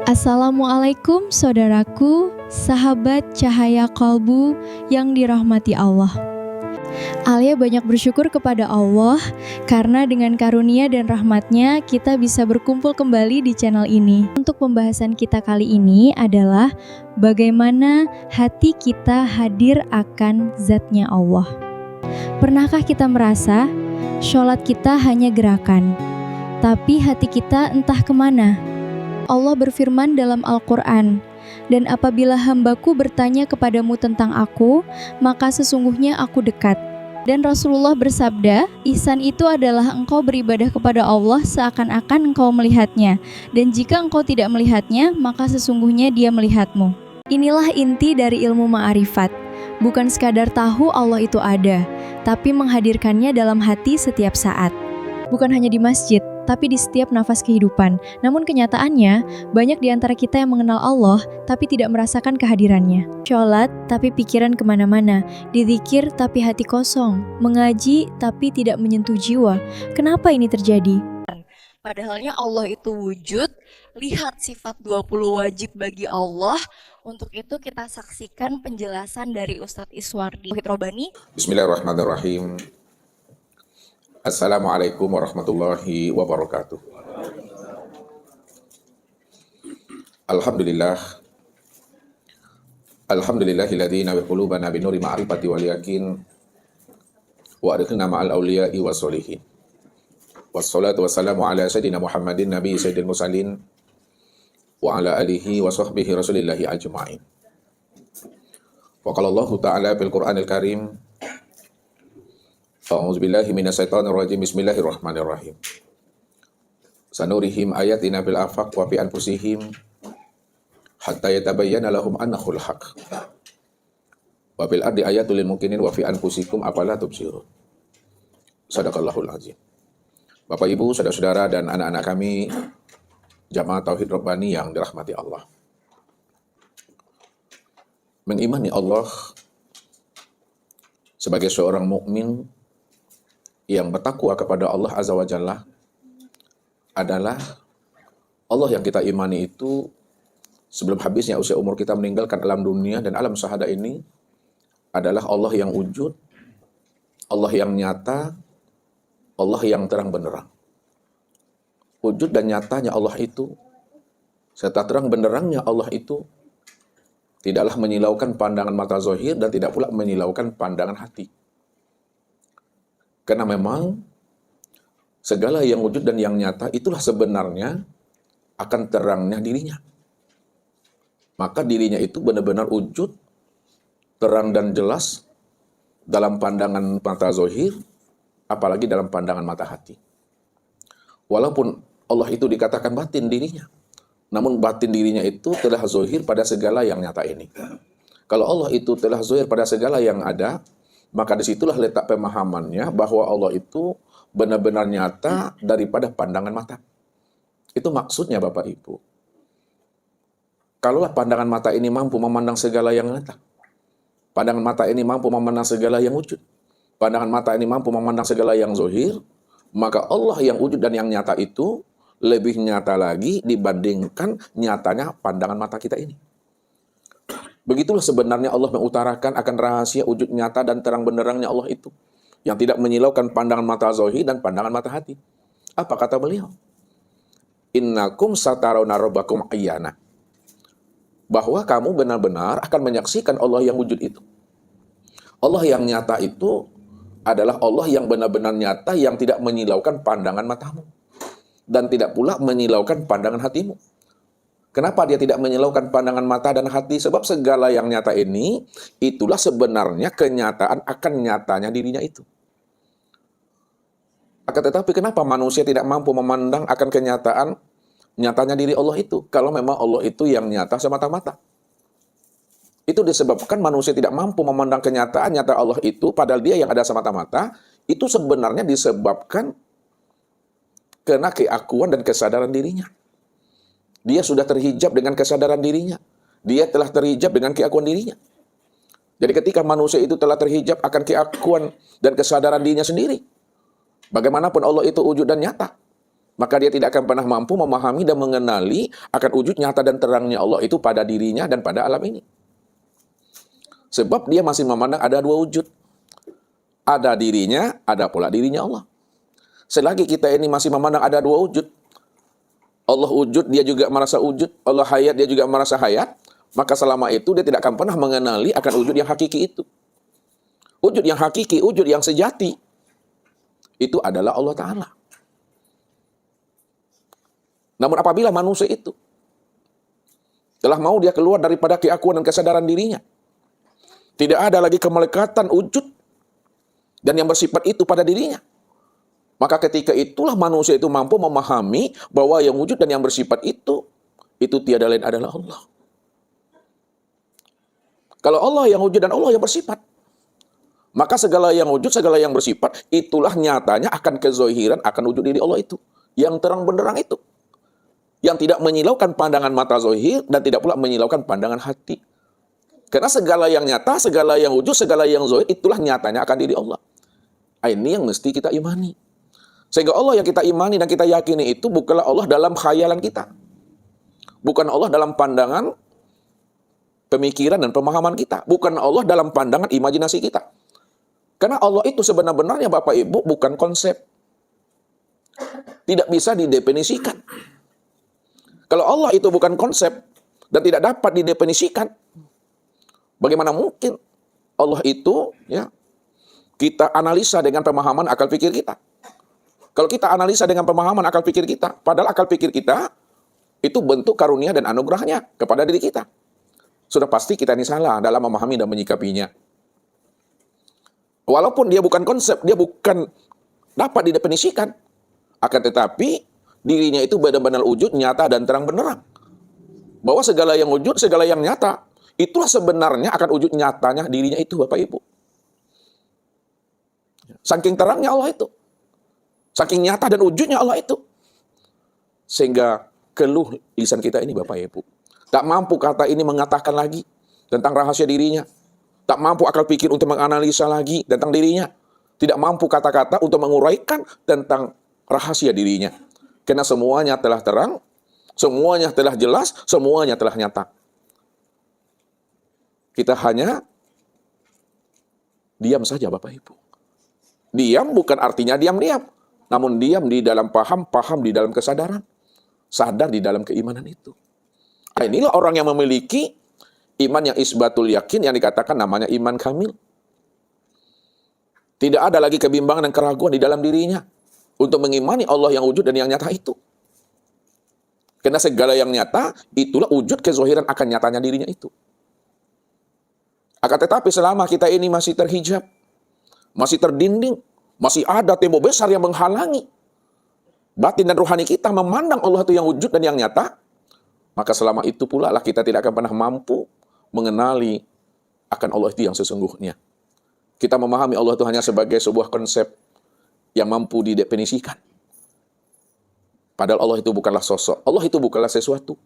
Assalamualaikum saudaraku, sahabat cahaya kalbu yang dirahmati Allah. Alia banyak bersyukur kepada Allah karena dengan karunia dan rahmatnya kita bisa berkumpul kembali di channel ini. Untuk pembahasan kita kali ini adalah bagaimana hati kita hadir akan zatnya Allah. Pernahkah kita merasa sholat kita hanya gerakan, tapi hati kita entah kemana? Allah berfirman dalam Al-Quran, "Dan apabila hambaku bertanya kepadamu tentang aku, maka sesungguhnya aku dekat." Dan Rasulullah bersabda, ihsan itu adalah engkau beribadah kepada Allah seakan-akan engkau melihatnya. Dan jika engkau tidak melihatnya, maka sesungguhnya dia melihatmu. Inilah inti dari ilmu ma'arifat. Bukan sekadar tahu Allah itu ada, tapi menghadirkannya dalam hati setiap saat. Bukan hanya di masjid, tapi di setiap nafas kehidupan. Namun kenyataannya, banyak di antara kita yang mengenal Allah, tapi tidak merasakan kehadirannya. Sholat, tapi pikiran kemana-mana. Dizikir, tapi hati kosong. Mengaji, tapi tidak menyentuh jiwa. Kenapa ini terjadi? Padahalnya Allah itu wujud, lihat sifat 20 wajib bagi Allah. Untuk itu kita saksikan penjelasan dari Ustadz Iswardi Robani. Bismillahirrahmanirrahim. Assalamualaikum warahmatullahi wabarakatuh. Alhamdulillah. Alhamdulillahilladzi nawwara qulubana binuri ma'rifati wal yakin wa adkhilna ma'al awliya'i wassolihin. Wassalatu wassalamu ala sayyidina Muhammadin nabi sayyidil mursalin wa ala alihi wa sahbihi rasulillahi ajma'in. Wa qala Allah ta'ala fil Qur'anil Karim, a'udzubillahi minasyaitonirrajim. Bismillahirrahmanirrahim. Sanurihim ayatina fil afaq wa fi anfusihim hatta yatabayyana lahum annahul haq. Wa fil ardi ayatul lil mukminin wa fi anfusikum afala tubsirun. Shadaqallahul azim. Bapak Ibu, saudara-saudara dan anak-anak kami Jamaah Tauhid Rabbani yang dirahmati Allah. Mengimani Allah sebagai seorang mukmin yang bertakwa kepada Allah Azza wa Jalla adalah Allah yang kita imani itu sebelum habisnya usia umur kita meninggalkan alam dunia dan alam syahada ini adalah Allah yang wujud, Allah yang nyata, Allah yang terang benderang. Wujud dan nyatanya Allah itu serta terang benderangnya Allah itu tidaklah menyilaukan pandangan mata zahir dan tidak pula menyilaukan pandangan hati. Karena memang segala yang wujud dan yang nyata itulah sebenarnya akan terangnya dirinya. Maka dirinya itu benar-benar wujud, terang dan jelas dalam pandangan mata zahir, apalagi dalam pandangan mata hati. Walaupun Allah itu dikatakan batin dirinya, namun batin dirinya itu telah zahir pada segala yang nyata ini. Kalau Allah itu telah zahir pada segala yang ada, maka disitulah letak pemahamannya bahwa Allah itu benar-benar nyata daripada pandangan mata. Itu maksudnya Bapak Ibu. Kalaulah pandangan mata ini mampu memandang segala yang nyata, pandangan mata ini mampu memandang segala yang wujud, pandangan mata ini mampu memandang segala yang zahir, maka Allah yang wujud dan yang nyata itu lebih nyata lagi dibandingkan nyatanya pandangan mata kita ini. Begitulah sebenarnya Allah mengutarakan akan rahasia wujud nyata dan terang benderangnya Allah itu, yang tidak menyilaukan pandangan mata zahir dan pandangan mata hati. Apa kata beliau? Innakum satarawna rabbakum ayyana. Bahwa kamu benar-benar akan menyaksikan Allah yang wujud itu. Allah yang nyata itu adalah Allah yang benar-benar nyata yang tidak menyilaukan pandangan matamu dan tidak pula menyilaukan pandangan hatimu. Kenapa dia tidak menyilaukan pandangan mata dan hati? Sebab segala yang nyata ini, itulah sebenarnya kenyataan akan nyatanya dirinya itu. Akan tetapi kenapa manusia tidak mampu memandang akan kenyataan nyatanya diri Allah itu? Kalau memang Allah itu yang nyata semata-mata. Itu disebabkan manusia tidak mampu memandang kenyataan nyata Allah itu, padahal dia yang ada semata-mata, itu sebenarnya disebabkan karena keakuan dan kesadaran dirinya. Dia sudah terhijab dengan kesadaran dirinya. Dia telah terhijab dengan keakuan dirinya. Jadi ketika manusia itu telah terhijab akan keakuan dan kesadaran dirinya sendiri, bagaimanapun Allah itu wujud dan nyata, maka dia tidak akan pernah mampu memahami dan mengenali akan wujud nyata dan terangnya Allah itu pada dirinya dan pada alam ini. Sebab dia masih memandang ada dua wujud. Ada dirinya, ada pula dirinya Allah. Selagi kita ini masih memandang ada dua wujud, Allah wujud, dia juga merasa wujud, Allah hayat, dia juga merasa hayat, maka selama itu dia tidak akan pernah mengenali akan wujud yang hakiki itu. Wujud yang hakiki, wujud yang sejati, itu adalah Allah Ta'ala. Namun apabila manusia itu telah mau dia keluar daripada keakuan dan kesadaran dirinya, tidak ada lagi kemelekatan wujud dan yang bersifat itu pada dirinya, maka ketika itulah manusia itu mampu memahami bahwa yang wujud dan yang bersifat itu tiada lain adalah Allah. Kalau Allah yang wujud dan Allah yang bersifat, maka segala yang wujud, segala yang bersifat, itulah nyatanya akan kezohiran, akan wujud diri Allah itu. Yang terang benderang itu. Yang tidak menyilaukan pandangan mata zohir, dan tidak pula menyilaukan pandangan hati. Karena segala yang nyata, segala yang wujud, segala yang zohir, itulah nyatanya akan diri Allah. Ini yang mesti kita imani. Sehingga Allah yang kita imani dan kita yakini itu bukanlah Allah dalam khayalan kita. Bukan Allah dalam pandangan pemikiran dan pemahaman kita. Bukan Allah dalam pandangan imajinasi kita. Karena Allah itu sebenarnya Bapak Ibu bukan konsep. Tidak bisa didefinisikan. Kalau Allah itu bukan konsep dan tidak dapat didefinisikan, bagaimana mungkin Allah itu kita analisa dengan pemahaman akal pikir kita? Kalau kita analisa dengan pemahaman akal pikir kita, padahal akal pikir kita itu bentuk karunia dan anugerahnya kepada diri kita. Sudah pasti kita ini salah dalam memahami dan menyikapinya. Walaupun dia bukan konsep, dia bukan dapat didefinisikan. Akan tetapi, dirinya itu benar-benar wujud, nyata, dan terang benderang. Bahwa segala yang wujud, segala yang nyata, itulah sebenarnya akan wujud nyatanya dirinya itu, Bapak Ibu. Saking terangnya Allah itu. Saking nyata dan wujudnya Allah itu. Sehingga keluh lisan kita ini Bapak Ibu. Tak mampu kata ini mengatakan lagi tentang rahasia dirinya. Tak mampu akal pikir untuk menganalisa lagi tentang dirinya. Tidak mampu kata-kata untuk menguraikan tentang rahasia dirinya. Karena semuanya telah terang, semuanya telah jelas, semuanya telah nyata. Kita hanya diam saja Bapak Ibu. Diam bukan artinya diam-diam. Namun diam di dalam paham, paham di dalam kesadaran. Sadar di dalam keimanan itu. Nah, inilah orang yang memiliki iman yang isbatul yakin yang dikatakan namanya iman kamil. Tidak ada lagi kebimbangan dan keraguan di dalam dirinya untuk mengimani Allah yang wujud dan yang nyata itu. Karena segala yang nyata, itulah wujud kezohiran akan nyatanya dirinya itu. Akan tetapi selama kita ini masih terhijab, masih terdinding, masih ada tembok besar yang menghalangi batin dan rohani kita memandang Allah itu yang wujud dan yang nyata, maka selama itu pula lah kita tidak akan pernah mampu mengenali akan Allah itu yang sesungguhnya. Kita memahami Allah itu hanya sebagai sebuah konsep yang mampu didefinisikan. Padahal Allah itu bukanlah sosok. Allah itu bukanlah sesuatu.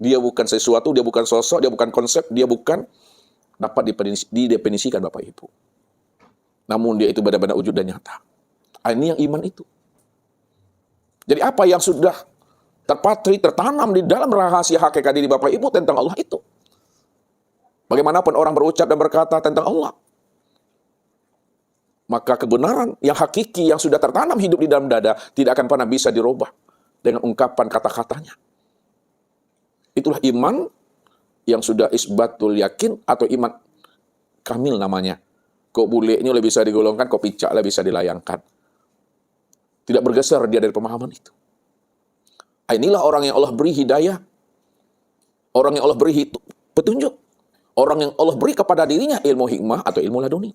Dia bukan sesuatu, dia bukan sosok, dia bukan konsep, dia bukan dapat didefinisikan Bapak Ibu. Namun dia itu benar-benar wujud dan nyata. Ini yang iman itu. Jadi apa yang sudah terpatri, tertanam di dalam rahasia hakikat diri Bapak Ibu tentang Allah itu. Bagaimanapun orang berucap dan berkata tentang Allah, maka kebenaran yang hakiki yang sudah tertanam hidup di dalam dada tidak akan pernah bisa dirubah dengan ungkapan kata-katanya. Itulah iman yang sudah isbatul yakin atau iman kamil namanya. Kok bulenya lebih bisa digolongkan, kok picaknya bisa dilayangkan. Tidak bergeser dia dari pemahaman itu. Inilah orang yang Allah beri hidayah. Orang yang Allah beri petunjuk. Orang yang Allah beri kepada dirinya ilmu hikmah atau ilmu laduni.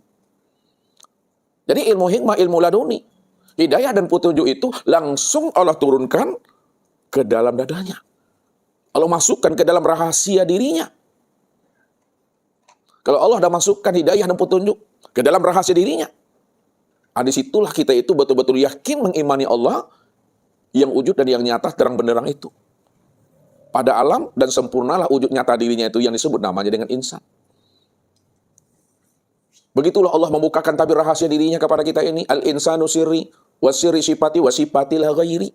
Jadi ilmu hikmah, ilmu laduni, hidayah dan petunjuk itu langsung Allah turunkan ke dalam dadanya. Allah masukkan ke dalam rahasia dirinya. Kalau Allah sudah masukkan hidayah dan petunjuk ke dalam rahasia dirinya, disitulah kita itu betul-betul yakin mengimani Allah yang wujud dan yang nyata terang benderang itu. Pada alam dan sempurnalah wujud nyata dirinya itu yang disebut namanya dengan insan. Begitulah Allah membukakan tabir rahasia dirinya kepada kita ini. Al-insanu sirri, wasirri sifati, wasifati la ghairi.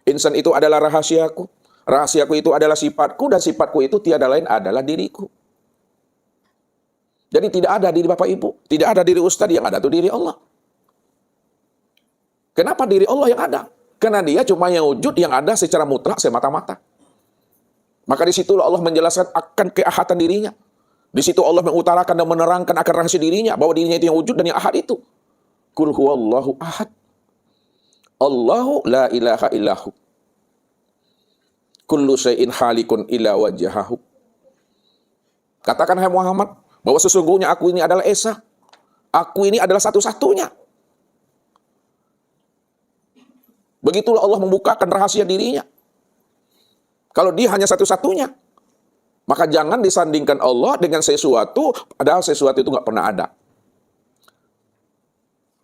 Insan itu adalah rahasiaku. Rahasiaku itu adalah sifatku, dan sifatku itu tiada lain adalah diriku. Jadi tidak ada diri Bapak Ibu, tidak ada diri Ustadz, yang ada itu diri Allah. Kenapa diri Allah yang ada? Karena dia cuma yang wujud, yang ada secara mutlak semata-mata. Maka di situlah Allah menjelaskan akan keahatan dirinya. Di situ Allah mengutarakan dan menerangkan akan rahasia dirinya, bahwa dirinya itu yang wujud dan yang ahad itu. Qul huwallahu ahad. Allahu la ilaha illahu. Kullu syai'in halikun illa wajhahu. Katakan hai Muhammad, bahwa sesungguhnya aku ini adalah Esa. Aku ini adalah satu-satunya. Begitulah Allah membukakan rahasia dirinya. Kalau dia hanya satu-satunya, maka jangan disandingkan Allah dengan sesuatu, padahal sesuatu itu nggak pernah ada.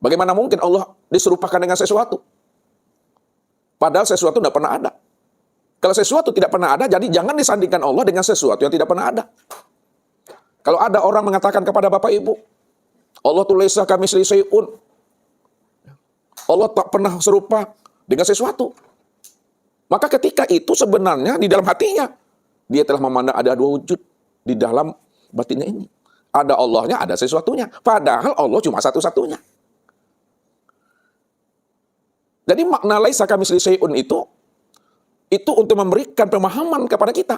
Bagaimana mungkin Allah diserupakan dengan sesuatu? Padahal sesuatu tidak pernah ada. Kalau sesuatu tidak pernah ada, jadi jangan disandingkan Allah dengan sesuatu yang tidak pernah ada. Kalau ada orang mengatakan kepada Bapak Ibu, Allah tu laisa kamitslihi syai'un. Allah tak pernah serupa dengan sesuatu. Maka ketika itu sebenarnya di dalam hatinya, dia telah memandang ada dua wujud di dalam batinnya ini. Ada Allahnya, ada sesuatunya. Padahal Allah cuma satu-satunya. Jadi makna laisa kamitslihi syai'un itu untuk memberikan pemahaman kepada kita.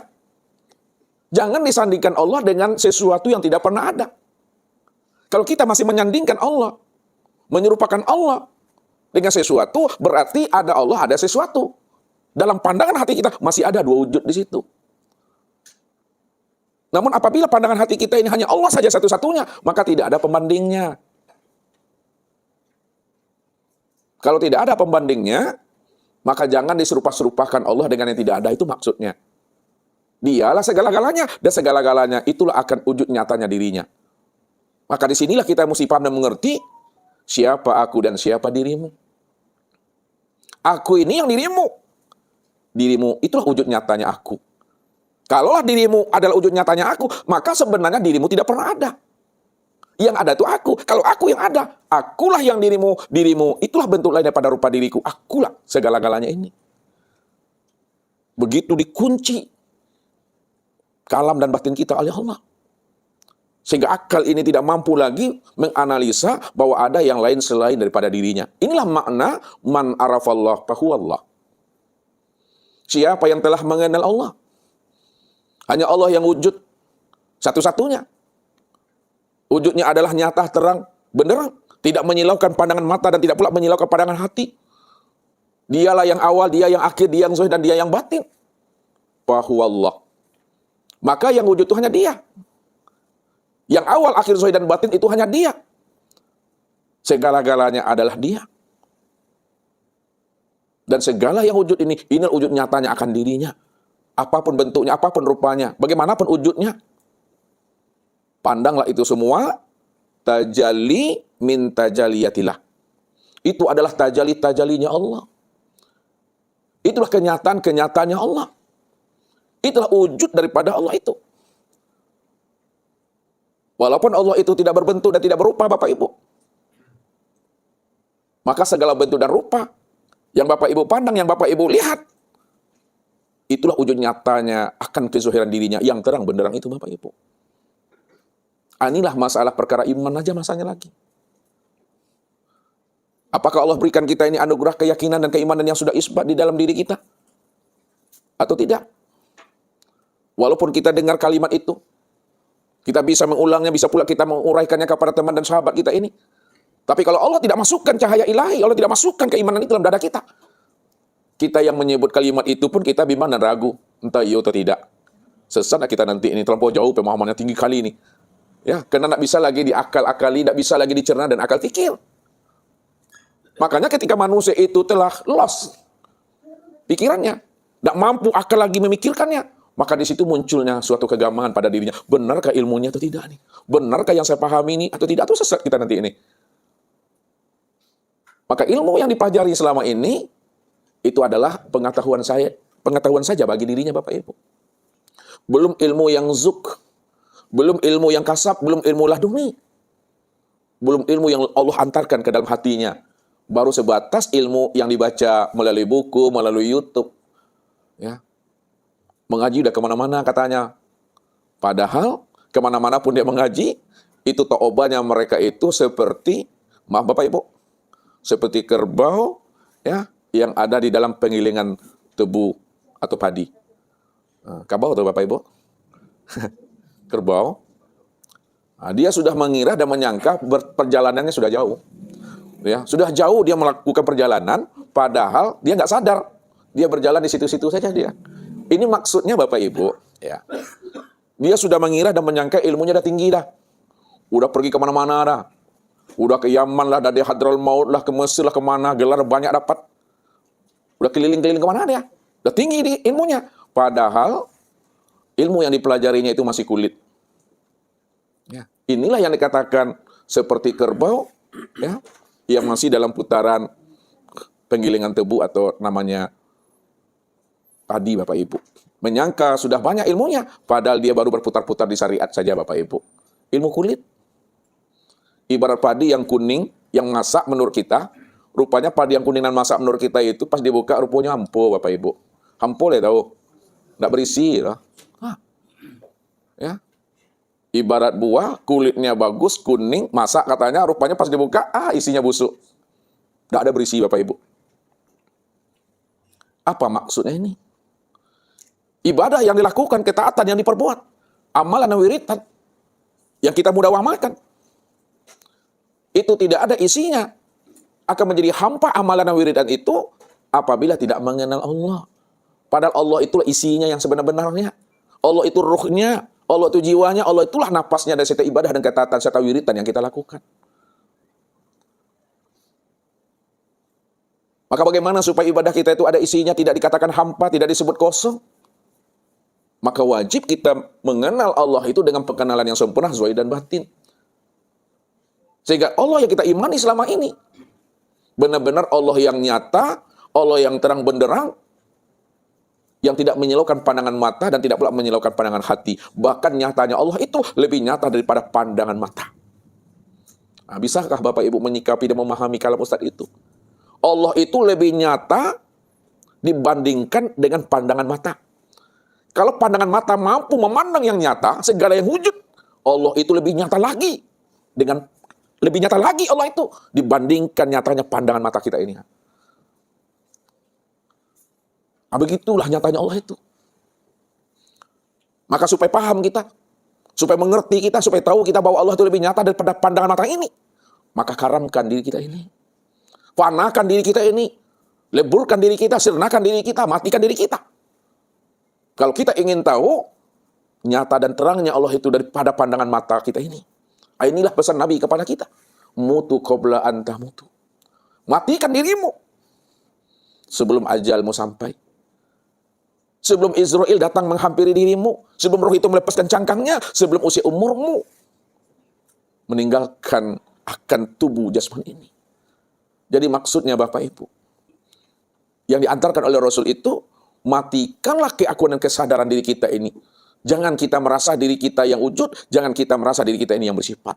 Jangan disandingkan Allah dengan sesuatu yang tidak pernah ada. Kalau kita masih menyandingkan Allah, menyerupakan Allah dengan sesuatu, berarti ada Allah, ada sesuatu. Dalam pandangan hati kita masih ada dua wujud di situ. Namun apabila pandangan hati kita ini hanya Allah saja satu-satunya, maka tidak ada pembandingnya. Kalau tidak ada pembandingnya, maka jangan diserupa-serupakan Allah dengan yang tidak ada, itu maksudnya. Dialah segala-galanya, dan segala-galanya itulah akan wujud nyatanya dirinya. Maka disinilah kita mesti paham dan mengerti, siapa aku dan siapa dirimu. Aku ini yang dirimu. Dirimu itulah wujud nyatanya aku. Kalaulah dirimu adalah wujud nyatanya aku, maka sebenarnya dirimu tidak pernah ada. Yang ada itu aku. Kalau aku yang ada, akulah yang dirimu. Dirimu itulah bentuk lain daripada rupa diriku. Akulah segala-galanya ini. Begitu dikunci kalam dan batin kita oleh Allah. Sehingga akal ini tidak mampu lagi menganalisa bahwa ada yang lain selain daripada dirinya. Inilah makna man arafallah fahuwallah. Siapa yang telah mengenal Allah? Hanya Allah yang wujud satu-satunya. Wujudnya adalah nyata, terang, beneran. Tidak menyilaukan pandangan mata dan tidak pula menyilaukan pandangan hati. Dialah yang awal, dia yang akhir, dia yang zahir dan dia yang batin. Fahuwallah. Maka yang wujud itu hanya dia. Yang awal, akhir, zahir dan batin itu hanya dia. Segala-galanya adalah dia. Dan segala yang wujud ini wujud nyatanya akan dirinya. Apapun bentuknya, apapun rupanya, bagaimanapun wujudnya. Pandanglah itu semua tajalli min tajaliyatillah. Itu adalah tajalli-tajallinya Allah. Itulah kenyataan-kenyataannya Allah. Itulah wujud daripada Allah itu. Walaupun Allah itu tidak berbentuk dan tidak berupa, Bapak Ibu. Maka segala bentuk dan rupa yang Bapak Ibu pandang, yang Bapak Ibu lihat, itulah wujud nyatanya akan kezuhiran dirinya yang terang benderang itu, Bapak Ibu. Inilah masalah perkara iman aja masanya lagi. Apakah Allah berikan kita ini anugerah keyakinan dan keimanan yang sudah isbat di dalam diri kita? Atau tidak? Walaupun kita dengar kalimat itu, kita bisa mengulangnya, bisa pula kita menguraikannya kepada teman dan sahabat kita ini. Tapi kalau Allah tidak masukkan cahaya ilahi, Allah tidak masukkan keimanan itu dalam dada kita. Kita yang menyebut kalimat itu pun kita bimbang dan ragu. Entah iya atau tidak. Sesat kita nanti ini, terlampau jauh pemahamannya tinggi kali ini. Ya, karena tidak bisa lagi diakal-akali, tidak bisa lagi dicerna dan akal fikir. Makanya ketika manusia itu telah lost pikirannya, tidak mampu akal lagi memikirkannya, maka di situ munculnya suatu kegamangan pada dirinya. Benarkah ilmunya atau tidak nih? Benarkah yang saya pahami ini atau tidak? Atau sesat kita nanti ini? Maka ilmu yang dipelajari selama ini itu adalah pengetahuan saja bagi dirinya, Bapak Ibu. Belum ilmu yang zuk, belum ilmu yang kasab, belum ilmu laduni. Belum ilmu yang Allah antarkan ke dalam hatinya. baru sebatas ilmu yang dibaca melalui buku, melalui YouTube. Ya. Mengaji udah kemana-mana katanya. Padahal kemana-mana pun dia mengaji, itu taubahnya mereka itu seperti, maaf Bapak Ibu, seperti kerbau ya yang ada di dalam penggilingan tebu atau padi. Nah, kerbau atau Bapak Ibu? Kerbau. Nah, dia sudah mengira dan menyangka perjalanannya sudah jauh. Ya, sudah jauh dia melakukan perjalanan, padahal dia nggak sadar. Dia berjalan di situ-situ saja dia. Ini maksudnya Bapak Ibu, ya. Dia sudah mengira dan menyangka ilmunya udah tinggi dah. Udah pergi kemana-mana dah. Udah ke Yaman lah, dari Hadramaut lah, ke Mesir lah, kemana, gelar banyak dapat. Udah keliling-keliling kemana dia. Udah tinggi di ilmunya. Padahal ilmu yang dipelajarinya itu masih kulit. Ya. Inilah yang dikatakan seperti kerbau, ya, yang masih dalam putaran penggilingan tebu atau namanya padi Bapak Ibu. Menyangka sudah banyak ilmunya, padahal dia baru berputar-putar di syariat saja Bapak Ibu. Ilmu kulit. Ibarat padi yang kuning, yang masak menurut kita, rupanya padi yang kuning dan masak menurut kita itu pas dibuka rupanya hampo Bapak Ibu. Hampo ya tahu. Nggak berisi. Lah. Ya. Ibarat buah, kulitnya bagus, kuning, masak katanya, rupanya pas dibuka, isinya busuk. Nggak ada berisi Bapak Ibu. Apa maksudnya ini? Ibadah yang dilakukan, ketaatan yang diperbuat, amalan dan wiridan yang kita mudah amalkan, itu tidak ada isinya, akan menjadi hampa amalan dan wiridan itu apabila tidak mengenal Allah. Padahal Allah itulah isinya yang sebenar-benarnya. Allah itu ruhnya, Allah itu jiwanya, Allah itulah napasnya dari setiap ibadah dan ketaatan serta wiridan yang kita lakukan. Maka bagaimana supaya ibadah kita itu ada isinya, tidak dikatakan hampa, tidak disebut kosong? Maka wajib kita mengenal Allah itu dengan pengenalan yang sempurna, zahir dan batin. Sehingga Allah yang kita imani selama ini, benar-benar Allah yang nyata, Allah yang terang benderang, yang tidak menyilaukan pandangan mata dan tidak pula menyilaukan pandangan hati. Bahkan nyatanya Allah itu lebih nyata daripada pandangan mata. Nah, bisakah Bapak Ibu menyikapi dan memahami kalam Ustadz itu? Allah itu lebih nyata dibandingkan dengan pandangan mata. Kalau pandangan mata mampu memandang yang nyata, segala yang wujud, Allah itu lebih nyata lagi. Lebih nyata lagi Allah itu dibandingkan nyatanya pandangan mata kita ini. Nah, begitulah nyatanya Allah itu. Maka supaya paham kita, supaya mengerti kita, supaya tahu kita bahwa Allah itu lebih nyata daripada pandangan mata ini, maka karamkan diri kita ini. Fanakan diri kita ini. Leburkan diri kita, sirnakan diri kita, matikan diri kita. Kalau kita ingin tahu nyata dan terangnya Allah itu daripada pandangan mata kita ini. Inilah pesan Nabi kepada kita. Mutu qabla an tamutu. Matikan dirimu sebelum ajalmu sampai. Sebelum Israel datang menghampiri dirimu, sebelum roh itu melepaskan cangkangnya, sebelum usia umurmu meninggalkan akan tubuh jasmani ini. Jadi maksudnya Bapak Ibu, yang diantarkan oleh Rasul itu, matikanlah keakuan dan kesadaran diri kita ini. Jangan kita merasa diri kita yang wujud, jangan kita merasa diri kita ini yang bersifat.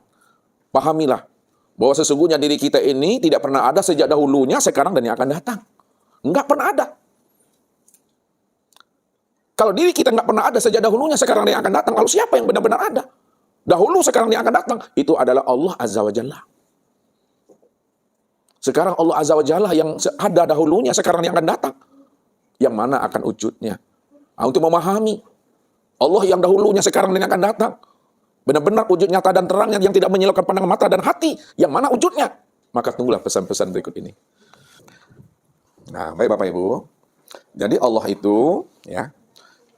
Pahamilah bahwa sesungguhnya diri kita ini tidak pernah ada sejak dahulunya, sekarang dan yang akan datang. Enggak pernah ada. Kalau diri kita nggak pernah ada sejak dahulunya, sekarang dan yang akan datang, lalu siapa yang benar-benar ada? Dahulu, sekarang, yang akan datang, itu adalah Allah Azza wa Jalla. Sekarang Allah Azza wa Jalla yang ada dahulunya, sekarang yang akan datang. Yang mana akan wujudnya. Nah, untuk memahami Allah yang dahulunya, sekarang dan yang akan datang, benar-benar wujud nyata dan terangnya yang tidak menyilaukan pandangan mata dan hati, yang mana wujudnya, maka tunggulah pesan-pesan berikut ini. Nah, baik Bapak Ibu. Jadi Allah itu, ya,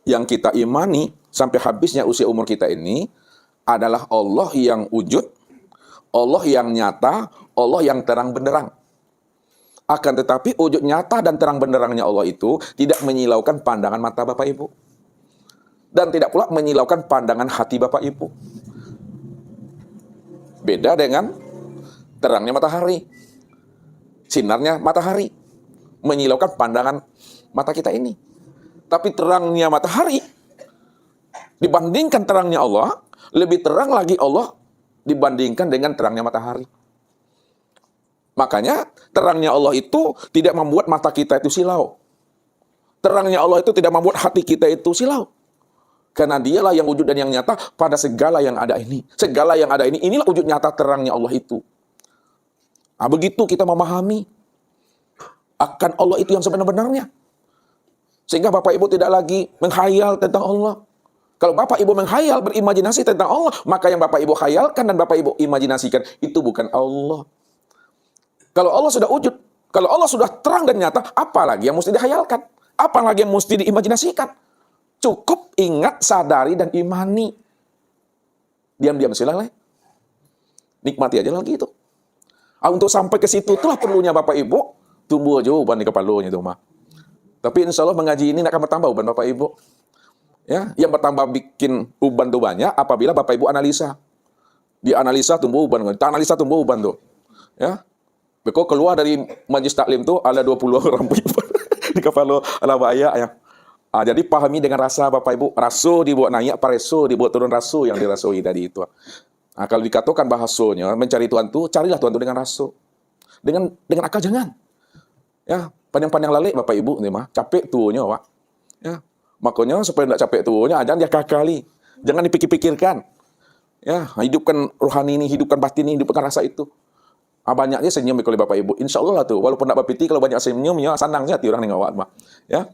yang kita imani sampai habisnya usia umur kita ini adalah Allah yang wujud, Allah yang nyata, Allah yang terang benderang. Akan tetapi wujud nyata dan terang benderangnya Allah itu tidak menyilaukan pandangan mata Bapak Ibu. Dan tidak pula menyilaukan pandangan hati Bapak Ibu. Beda dengan terangnya matahari. Sinarnya matahari menyilaukan pandangan mata kita ini. Tapi terangnya matahari dibandingkan terangnya Allah, lebih terang lagi Allah dibandingkan dengan terangnya matahari. Makanya terangnya Allah itu tidak membuat mata kita itu silau. Terangnya Allah itu tidak membuat hati kita itu silau. Karena dialah yang wujud dan yang nyata pada segala yang ada ini. Segala yang ada ini, inilah wujud nyata terangnya Allah itu. Nah, begitu kita memahami akan Allah itu yang sebenar-benarnya. Sehingga Bapak Ibu tidak lagi menghayal tentang Allah. Kalau Bapak Ibu menghayal, berimajinasi tentang Allah, maka yang Bapak Ibu khayalkan dan Bapak Ibu imajinasikan, itu bukan Allah. Kalau Allah sudah wujud, kalau Allah sudah terang dan nyata, apalagi yang mesti dihayalkan? Apalagi yang mesti diimajinasikan? Cukup ingat, sadari, dan imani. Diam-diam silahkan. Nikmati aja lagi itu. Untuk sampai ke situ, itulah perlunya Bapak Ibu, tumbuh aja uban di kepalanya itu mah. Tapi insya Allah mengaji ini akan bertambah uban Bapak Ibu. Ya, yang bertambah bikin uban itu banyak apabila Bapak Ibu analisa. Dianalisa tumbuh uban, analisa tumbuh uban tuh. Ya. Beko keluar dari majlis taklim tuh ada 20 orang di kepala ala bahaya ya. Jadi pahami dengan rasa Bapak Ibu, rasu dibuat naik, pareso dibuat turun rasu yang dirasui tadi itu. Kalau dikatakan bahasanya mencari Tuhan tuh, carilah Tuhan tuh dengan rasu. Dengan akal jangan. Ya, pandang-pandang lalik Bapak Ibu nih mah, capek tuanya, Pak. Ya. Makanya supaya tidak capek tuanya, jangan dia kakali. Jangan dipikir-pikirkan. Ya, hidupkan rohani ini, hidupkan batin ini, hidupkan rasa itu. Banyaknya senyum oleh Bapak Ibu. Insya Allah lah tuh, walaupun tak berpiti, kalau banyak senyum, ya senang hati orang nengok mah. Ya,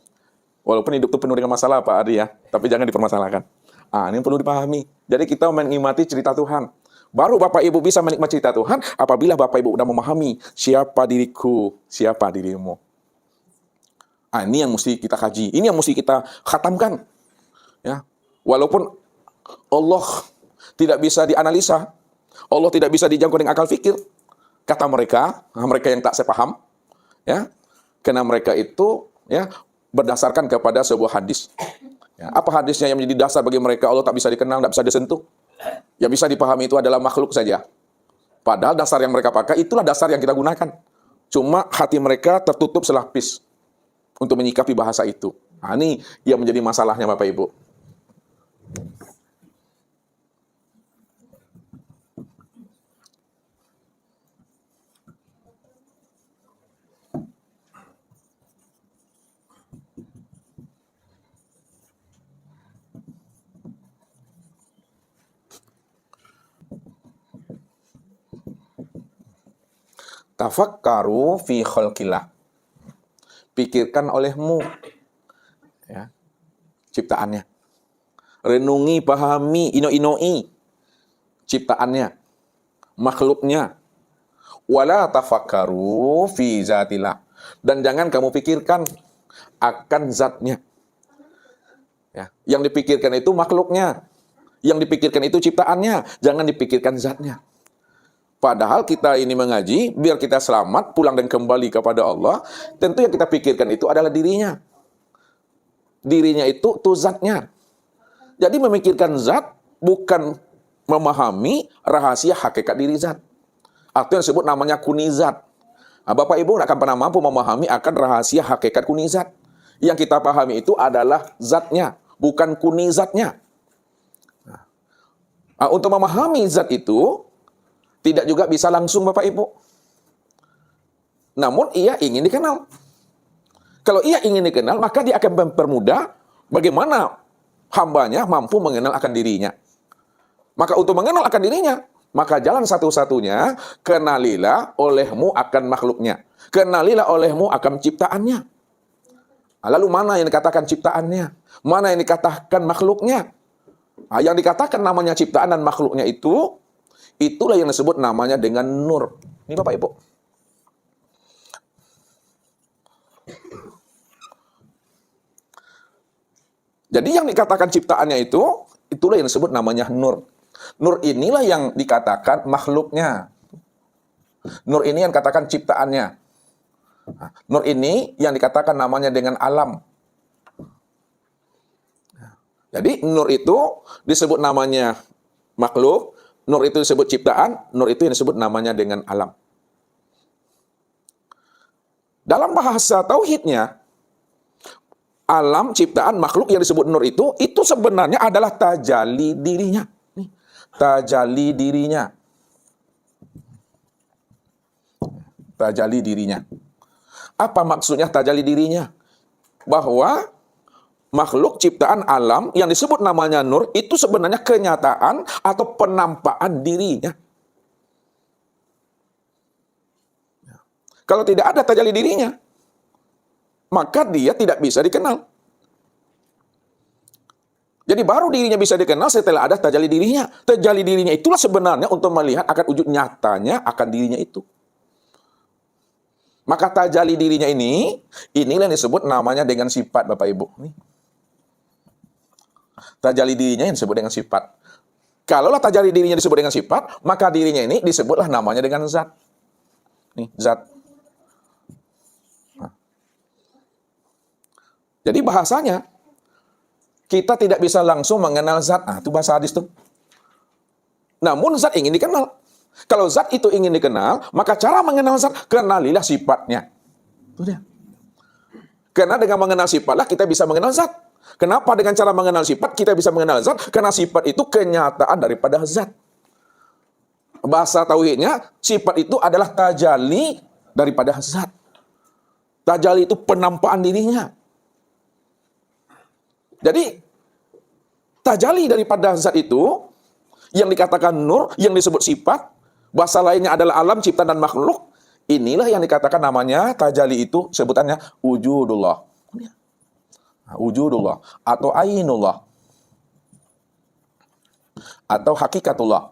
walaupun hidup itu penuh dengan masalah Pak Adi ya, tapi jangan dipermasalahkan. Ini perlu dipahami. Jadi kita menikmati cerita Tuhan. Baru Bapak Ibu bisa menikmati cerita Tuhan apabila Bapak Ibu sudah memahami siapa diriku, siapa dirimu. Ini yang mesti kita kaji, ini yang mesti kita khatamkan. Ya, walaupun Allah tidak bisa dianalisa, Allah tidak bisa dijangkau dengan akal fikir. Kata mereka yang tak sepaham, ya, karena mereka itu ya berdasarkan kepada sebuah hadis. Ya, apa hadisnya yang menjadi dasar bagi mereka Allah tak bisa dikenal, tak bisa disentuh? Yang bisa dipahami itu adalah makhluk saja. Padahal dasar yang mereka pakai itulah dasar yang kita gunakan. Cuma hati mereka tertutup selapis untuk menyikapi bahasa itu. Ini yang menjadi masalahnya Bapak Ibu. Tafakkaru fi khalqillah. Pikirkan olehmu ya, ciptaannya. Renungi, pahami, ino-inoi ciptaannya, makhluknya. Wala tafakkaru fi zatillah. Dan jangan kamu pikirkan akan zatnya. Ya, yang dipikirkan itu makhluknya. Yang dipikirkan itu ciptaannya, jangan dipikirkan zatnya. Padahal kita ini mengaji, biar kita selamat, pulang dan kembali kepada Allah, tentu yang kita pikirkan itu adalah dirinya. Dirinya itu zatnya. Jadi memikirkan zat, bukan memahami rahasia hakikat diri zat. Atau yang disebut namanya kunizat. Bapak Ibu tidak akan pernah mampu memahami akan rahasia hakikat kunizat. Yang kita pahami itu adalah zatnya, bukan kunizatnya. Untuk memahami zat itu, tidak juga bisa langsung Bapak Ibu. Namun ia ingin dikenal. Kalau ia ingin dikenal, maka dia akan mempermudah bagaimana hambanya mampu mengenal akan dirinya. Maka untuk mengenal akan dirinya, maka jalan satu-satunya, kenalilah olehmu akan makhluknya. Kenalilah olehmu akan ciptaannya. Lalu mana yang dikatakan ciptaannya? Mana yang dikatakan makhluknya? Yang dikatakan namanya ciptaan dan makhluknya itu, itulah yang disebut namanya dengan nur. Ini Bapak Ibu. Jadi yang dikatakan ciptaannya itu, itulah yang disebut namanya nur. Nur inilah yang dikatakan makhluknya. Nur ini yang dikatakan ciptaannya. Nur ini yang dikatakan namanya dengan alam. Jadi nur itu disebut namanya makhluk, nur itu disebut ciptaan, nur itu yang disebut namanya dengan alam. Dalam bahasa tauhidnya, alam, ciptaan, makhluk yang disebut nur itu sebenarnya adalah tajalli dirinya. Tajalli dirinya. tajalli dirinya. Apa maksudnya tajalli dirinya? Bahwa makhluk ciptaan alam yang disebut namanya nur itu sebenarnya kenyataan atau penampakan dirinya. Kalau tidak ada tajalli dirinya, maka dia tidak bisa dikenal. Jadi baru dirinya bisa dikenal setelah ada tajalli dirinya. Tajalli dirinya itulah sebenarnya untuk melihat akan wujud nyatanya akan dirinya itu. Maka tajalli dirinya inilah yang disebut namanya dengan sifat, Bapak Ibu. Tajalli dirinya yang disebut dengan sifat. Kalaulah tajalli dirinya disebut dengan sifat, maka dirinya ini disebutlah namanya dengan zat. Nih, zat. Nah. Jadi bahasanya, kita tidak bisa langsung mengenal zat. Nah, itu bahasa hadis tuh. Namun zat ingin dikenal. Kalau zat itu ingin dikenal, maka cara mengenal zat, kenalilah sifatnya. Itu dia. Karena dengan mengenal sifatlah kita bisa mengenal zat. Kenapa dengan cara mengenal sifat kita bisa mengenal zat? Karena sifat itu kenyataan daripada zat. Bahasa tauhidnya, sifat itu adalah tajalli daripada zat. Tajalli itu penampakan dirinya. Jadi, tajalli daripada zat itu, yang dikatakan nur, yang disebut sifat, bahasa lainnya adalah alam, ciptaan, dan makhluk, inilah yang dikatakan namanya, tajalli itu, sebutannya, wujudullah. Wujudullah, atau ainullah, atau hakikatullah.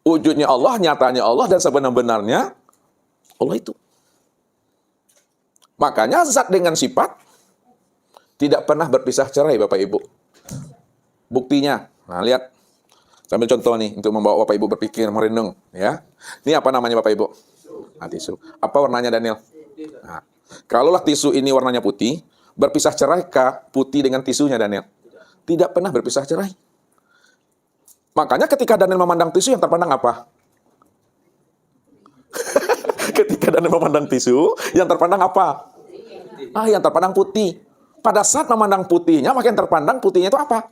Wujudnya Allah, nyatanya Allah, dan sebenar-benarnya, Allah itu. Makanya zat dengan sifat tidak pernah berpisah cerai, Bapak Ibu. Buktinya, nah lihat, sambil contoh nih untuk membawa Bapak Ibu berpikir, merenung, ya. Ini apa namanya Bapak Ibu? Nah, tisu. Apa warnanya Daniel? Nah, kalaulah tisu ini warnanya putih, berpisah cerai kah putih dengan tisunya Daniel? Tidak pernah berpisah cerai. Makanya ketika Daniel memandang tisu yang terpandang apa? Ketika Daniel memandang tisu, yang terpandang apa? Yang terpandang putih. Pada saat memandang putihnya, maka yang terpandang putihnya itu apa?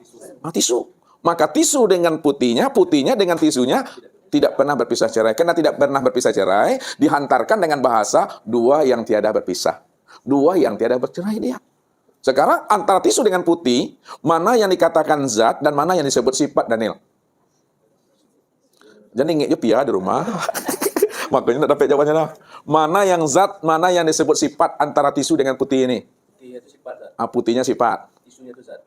Tisu. Maka tisu dengan putihnya, putihnya dengan tisunya tidak pernah berpisah cerai. Karena tidak pernah berpisah cerai, dihantarkan dengan bahasa dua yang tiada berpisah. Dua yang tiada bercerai dia. Sekarang antara tisu dengan putih, mana yang dikatakan zat dan mana yang disebut sifat Daniel? Jadi ingat ya di rumah. Makanya tidak dapat jawabannya dah. Mana yang zat, mana yang disebut sifat antara tisu dengan putih ini? Putihnya itu sifat. Putihnya sifat. Tisunya itu zat.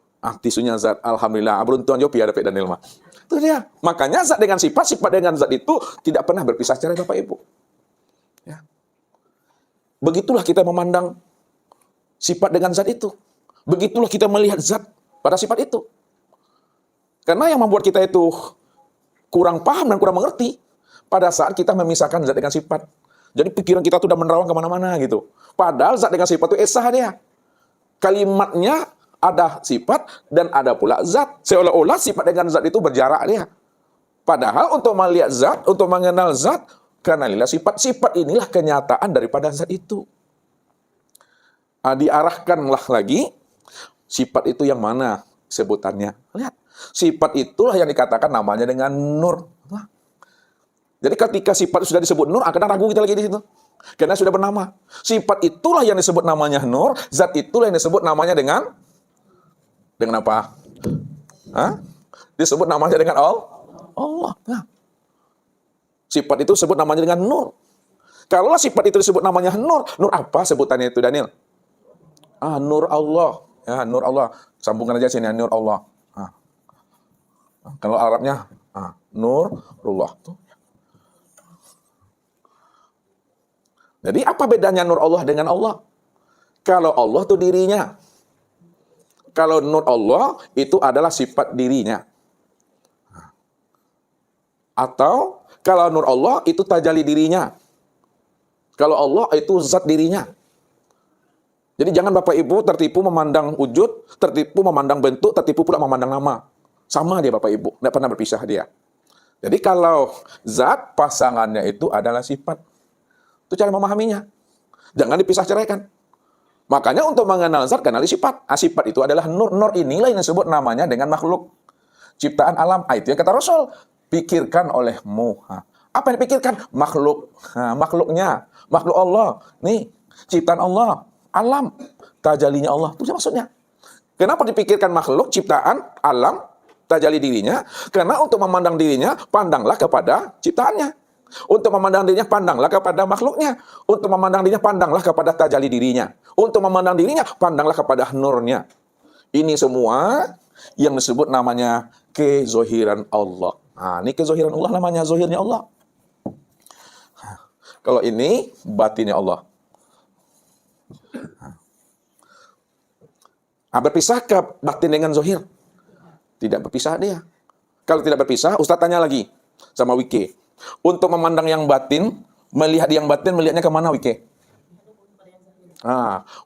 Tisunya zat. Alhamdulillah. Beruntung jawab ya dapat Daniel mah. Itu dia. Makanya zat dengan sifat, sifat dengan zat itu tidak pernah berpisah cerai Bapak Ibu. Ya. Begitulah kita memandang sifat dengan zat itu. Begitulah kita melihat zat pada sifat itu. Karena yang membuat kita itu kurang paham dan kurang mengerti pada saat kita memisahkan zat dengan sifat. Jadi pikiran kita tuh udah menerawang kemana-mana gitu. Padahal zat dengan sifat itu esa dia. Kalimatnya ada sifat dan ada pula zat. Seolah-olah sifat dengan zat itu berjarak dia. Padahal untuk melihat zat, untuk mengenal zat, kenalilah sifat. Sifat inilah kenyataan daripada zat itu. Diarahkanlah lagi, sifat itu yang mana sebutannya. Lihat, sifat itulah yang dikatakan namanya dengan nur. Jadi ketika sifat sudah disebut nur, akan ragu kita lagi di situ. Karena sudah bernama. Sifat itulah yang disebut namanya nur, zat itulah yang disebut namanya dengan apa? Disebut namanya dengan Allah. Nah. Sifat itu disebut namanya dengan nur. Kalau sifat itu disebut namanya nur apa sebutannya itu Daniel? Nur Allah. Ya, nur Allah. Sambungkan aja sini, nur Allah. Kalau Arabnya, nurullah. Jadi apa bedanya nur Allah dengan Allah? Kalau Allah itu dirinya. Kalau nur Allah itu adalah sifat dirinya. Atau kalau nur Allah itu tajalli dirinya. Kalau Allah itu zat dirinya. Jadi jangan Bapak Ibu tertipu memandang wujud, tertipu memandang bentuk, tertipu pula memandang nama. Sama dia Bapak Ibu, tidak pernah berpisah dia. Jadi kalau zat pasangannya itu adalah sifat. Itu cara memahaminya. Jangan dipisah ceraikan. Makanya untuk mengenal zat, kenali sifat. Sifat itu adalah nur. Nur inilah yang disebut namanya dengan makhluk. Ciptaan alam. Itu yang kata Rasul. Pikirkan olehmu. Apa yang dipikirkan? Makhluk. Nah, makhluknya. Makhluk Allah. Nih, ciptaan Allah. Alam. Tajalinya Allah. Itu maksudnya. Kenapa dipikirkan makhluk, ciptaan, alam, tajali dirinya? Karena untuk memandang dirinya, pandanglah kepada ciptaannya. Untuk memandang dirinya, pandanglah kepada makhluknya. Untuk memandang dirinya, pandanglah kepada tajali dirinya. Untuk memandang dirinya, pandanglah kepada nurnya. Ini semua yang disebut namanya kezohiran Allah. Nah, ini kezohiran Allah namanya, zohirnya Allah. Kalau ini, batinnya Allah. Berpisahkah batin dengan zohir? Tidak berpisah dia. Kalau tidak berpisah, Ustaz tanya lagi sama Wike. Untuk memandang yang batin, melihat yang batin, melihatnya kemana Wike?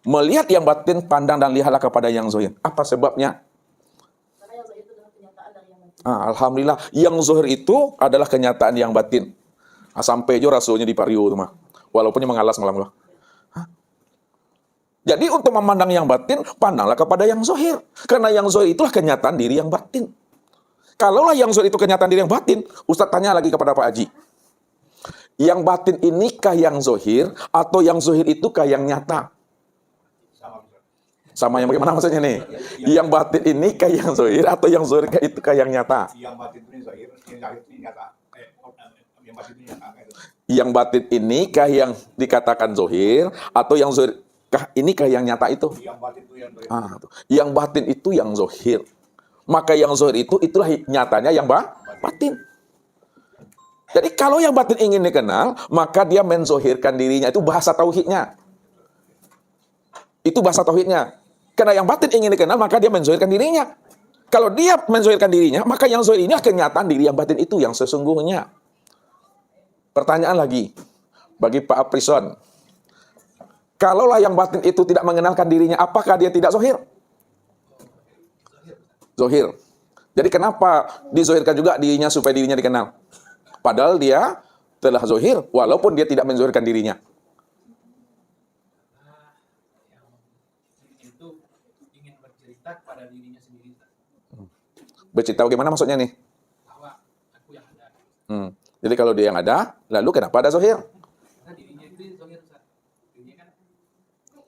Melihat yang batin, pandang dan lihatlah kepada yang zohir. Apa sebabnya? Alhamdulillah, yang zohir itu adalah kenyataan yang batin. Sampai juga rasulnya di Pario, walaupun dia mengalas malam. Jadi untuk memandang yang batin, pandanglah kepada yang zohir. Karena yang zohir itulah kenyataan diri yang batin. Kalaulah yang zohir itu kenyataan diri yang batin, Ustaz tanya lagi kepada Pak Haji. Yang batin inikah yang zohir, atau yang zohir itukah yang nyata? Sama yang bagaimana maksudnya nih? Yang batin inikah yang zohir, atau yang zohir itukah yang nyata? Yang batin itu zohir, yang zahir itu nyata. Yang batin itu nyata. Yang batin inikah yang dikatakan zohir, atau yang zohir inikah yang nyata itu? Yang batin itu yang zohir. Yang batin itu yang zohir. Maka yang zohir itulah nyatanya yang batin. Jadi kalau yang batin ingin dikenal, maka dia menzohirkan dirinya. Itu bahasa tauhidnya. Itu bahasa tauhidnya. Karena yang batin ingin dikenal, maka dia menzohirkan dirinya. Kalau dia menzohirkan dirinya, maka yang zohir ini kenyataan diri yang batin itu yang sesungguhnya. Pertanyaan lagi bagi Pak Aprison. Kalaulah yang batin itu tidak mengenalkan dirinya, apakah dia tidak zohir? Zohir. Jadi kenapa dizohirkan juga dirinya supaya dirinya dikenal? Padahal dia telah zohir, walaupun dia tidak menzohirkan dirinya. Itu ingin bercerita pada dirinya sendiri. Bercerita bagaimana maksudnya nih? Bahwa aku yang ada. Jadi kalau dia yang ada, lalu kenapa ada zohir? Karena dirinya itu zohir. Dirinya kan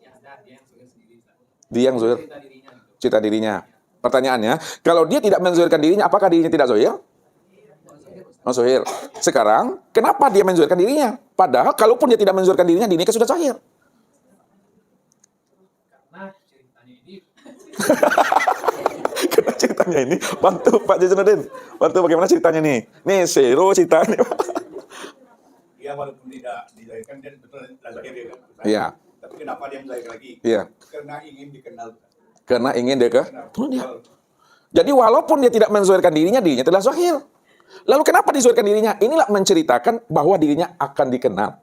yang ada, dia yang zohir sendiri. Dia yang zohir. Cerita dirinya. Cerita dirinya. Pertanyaannya, kalau dia tidak menzohirkan dirinya, apakah dirinya tidak zohir? Zohir. Sekarang, kenapa dia menzohirkan dirinya? Padahal, kalaupun dia tidak menzohirkan dirinya, dirinya sudah zohir. Karena ceritanya ini. Karena ceritanya ini, bantu Pak Jajanuddin. Bantu bagaimana ceritanya nih? Nih, seru ceritanya. Dia walaupun tidak dizahirkan, dia betul zahir dia kan. Iya. Tapi kenapa dia menzahir lagi? Iya. Karena ingin dikenal. Karena ingin dia ke? Jadi walaupun dia tidak menzohirkan dirinya, dirinya telah zohir. Lalu kenapa dizohirkan dirinya? Inilah menceritakan bahwa dirinya akan dikenal.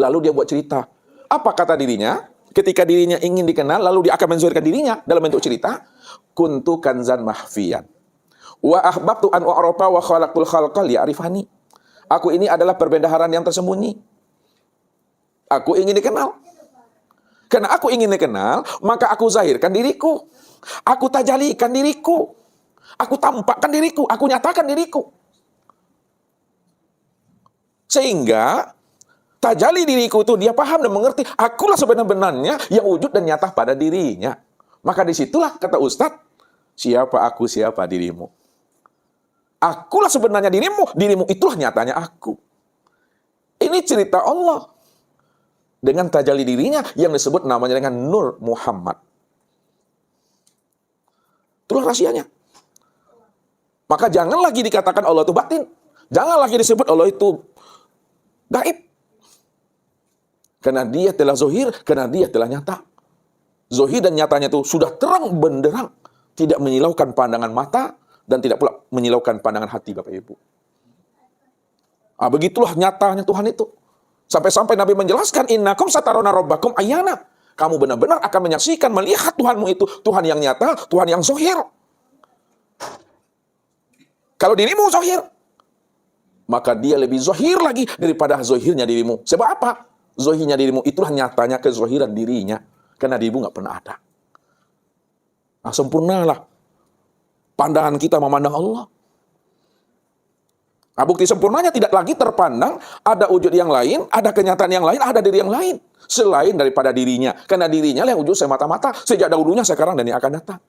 Lalu dia buat cerita. Apa kata dirinya? Ketika dirinya ingin dikenal, lalu dia akan menzohirkan dirinya dalam bentuk cerita. Kuntu kanzan mahfiyan. Wa ahbabtu an u'rafa wa khalaqtul khalqa liya'rifani. Aku ini adalah perbendaharaan yang tersembunyi. Aku ingin dikenal. Karena aku ingin dikenal, maka aku zahirkan diriku. Aku tajalikan diriku. Aku tampakkan diriku. Aku nyatakan diriku. Sehingga tajali diriku itu dia paham dan mengerti. Akulah sebenar-benarnya yang wujud dan nyata pada dirinya. Maka disitulah kata Ustadz, siapa aku, siapa dirimu. Akulah sebenarnya dirimu. Dirimu itulah nyatanya aku. Ini cerita Allah. Dengan tajali dirinya yang disebut namanya dengan Nur Muhammad. Itulah rahasianya. Maka jangan lagi dikatakan Allah itu batin. Jangan lagi disebut Allah itu gaib. Karena dia telah zohir, karena dia telah nyata. Zohir dan nyatanya itu sudah terang benderang. Tidak menyilaukan pandangan mata dan tidak pula menyilaukan pandangan hati Bapak Ibu. Begitulah nyatanya Tuhan itu. Sampai-sampai Nabi menjelaskan, innakum satarona rabbakum ayyana. Kamu benar-benar akan menyaksikan, melihat Tuhanmu itu. Tuhan yang nyata, Tuhan yang zohir. Kalau dirimu zohir, maka dia lebih zohir lagi daripada zohirnya dirimu. Sebab apa? Zohirnya dirimu itulah nyatanya kezohiran dirinya. Karena dirimu nggak pernah ada. Nah, sempurnalah pandangan kita memandang Allah. Nah, bukti sempurnanya tidak lagi terpandang ada wujud yang lain, ada kenyataan yang lain, ada diri yang lain selain daripada dirinya. Karena dirinya lah yang wujud semata-mata sejak dahulunya, sekarang, dan yang akan datang.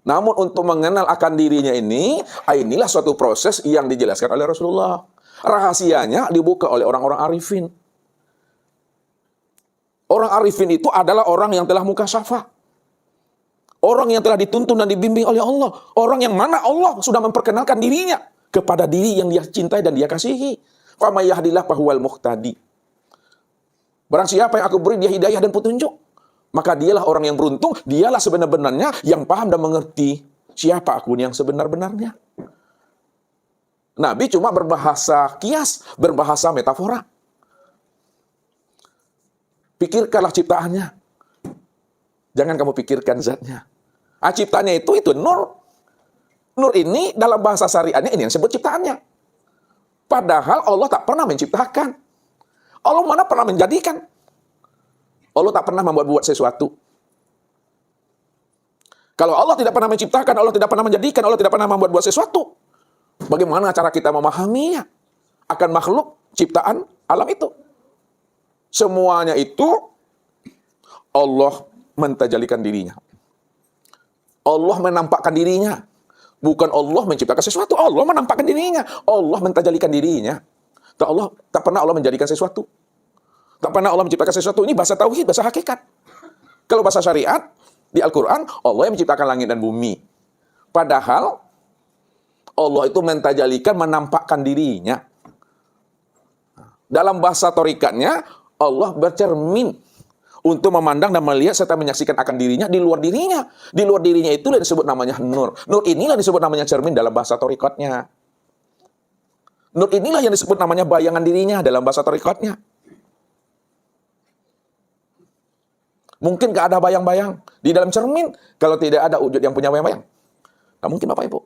Namun untuk mengenal akan dirinya inilah suatu proses yang dijelaskan oleh Rasulullah. Rahasianya dibuka oleh orang-orang arifin. Orang arifin itu adalah orang yang telah mukasyafah. Orang yang telah dituntun dan dibimbing oleh Allah. Orang yang mana Allah sudah memperkenalkan dirinya kepada diri yang dia cintai dan dia kasihi. Faman yahdillahu fahuwal muhtadi. Barang siapa yang aku beri dia hidayah dan petunjuk, maka dialah orang yang beruntung, dialah sebenar-benarnya yang paham dan mengerti siapa aku yang sebenar-benarnya. Nabi cuma berbahasa kias, berbahasa metafora. Pikirkanlah ciptaannya. Jangan kamu pikirkan zatnya. Ciptaannya itu nur. Nur ini dalam bahasa syariatnya ini yang disebut ciptaannya. Padahal Allah tak pernah menciptakan. Allah mana pernah menjadikan. Allah tak pernah membuat sesuatu. Kalau Allah tidak pernah menciptakan, Allah tidak pernah menjadikan, Allah tidak pernah membuat sesuatu, bagaimana cara kita memahaminya akan makhluk ciptaan alam itu? Semuanya itu Allah mentajalikan dirinya. Allah menampakkan dirinya. Bukan Allah menciptakan sesuatu, Allah menampakkan dirinya. Allah mentajalikan dirinya. Tak pernah Allah menjadikan sesuatu. Tak pernah Allah menciptakan sesuatu. Ini bahasa tauhid, bahasa hakikat. Kalau bahasa syariat, di Al-Quran, Allah yang menciptakan langit dan bumi. Padahal, Allah itu mentajalikan, menampakkan dirinya. Dalam bahasa torikatnya, Allah bercermin untuk memandang dan melihat serta menyaksikan akan dirinya di luar dirinya. Di luar dirinya itu yang disebut namanya nur. Nur inilah disebut namanya cermin dalam bahasa torikatnya. Nur inilah yang disebut namanya bayangan dirinya dalam bahasa torikatnya. Mungkin gak ada bayang-bayang di dalam cermin kalau tidak ada wujud yang punya bayang-bayang? Gak mungkin Bapak Ibu.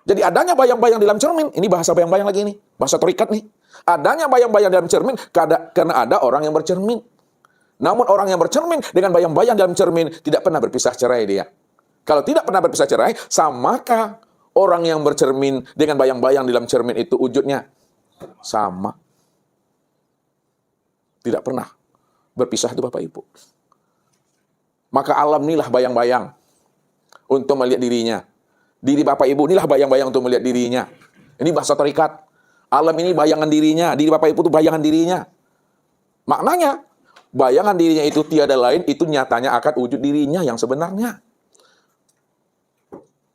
Jadi adanya bayang-bayang di dalam cermin, ini bahasa bayang-bayang lagi nih, bahasa torikat nih. Adanya bayang-bayang dalam cermin karena ada orang yang bercermin. Namun orang yang bercermin dengan bayang-bayang dalam cermin tidak pernah berpisah cerai dia. Kalau tidak pernah berpisah cerai, samakah orang yang bercermin dengan bayang-bayang dalam cermin itu wujudnya? Sama. Tidak pernah berpisah itu Bapak Ibu. Maka alam inilah bayang-bayang untuk melihat dirinya. Diri Bapak Ibu inilah bayang-bayang untuk melihat dirinya. Ini bahasa torikat. Alam ini bayangan dirinya. Diri Bapak Ibu itu bayangan dirinya. Maknanya, bayangan dirinya itu tiada lain, itu nyatanya akan wujud dirinya yang sebenarnya.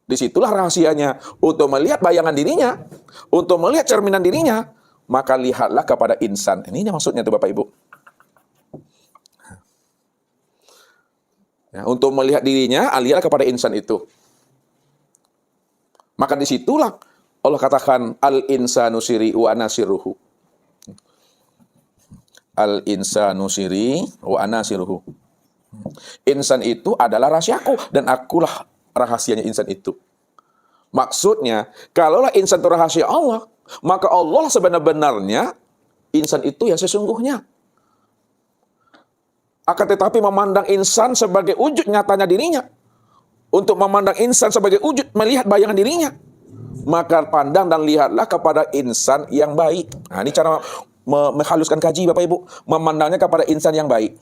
Disitulah rahasianya. Untuk melihat bayangan dirinya, untuk melihat cerminan dirinya, maka lihatlah kepada insan. Ini maksudnya tuh Bapak Ibu. Ya, untuk melihat dirinya, lihatlah kepada insan itu. Maka disitulah Allah katakan al-insanu siri wa ana sirruhu. Al-insanu siri wa ana sirruhu. Insan itu adalah rahasiaku dan akulah rahasianya insan itu. Maksudnya, kalaulah insan itu rahasia Allah, maka Allah sebenar-benarnya insan itu yang sesungguhnya. Akan tetapi memandang insan sebagai wujud nyatanya dirinya. Untuk memandang insan sebagai wujud melihat bayangan dirinya, maka pandang dan lihatlah kepada insan yang baik. Nah, ini cara menghaluskan kaji Bapak Ibu, memandangnya kepada insan yang baik.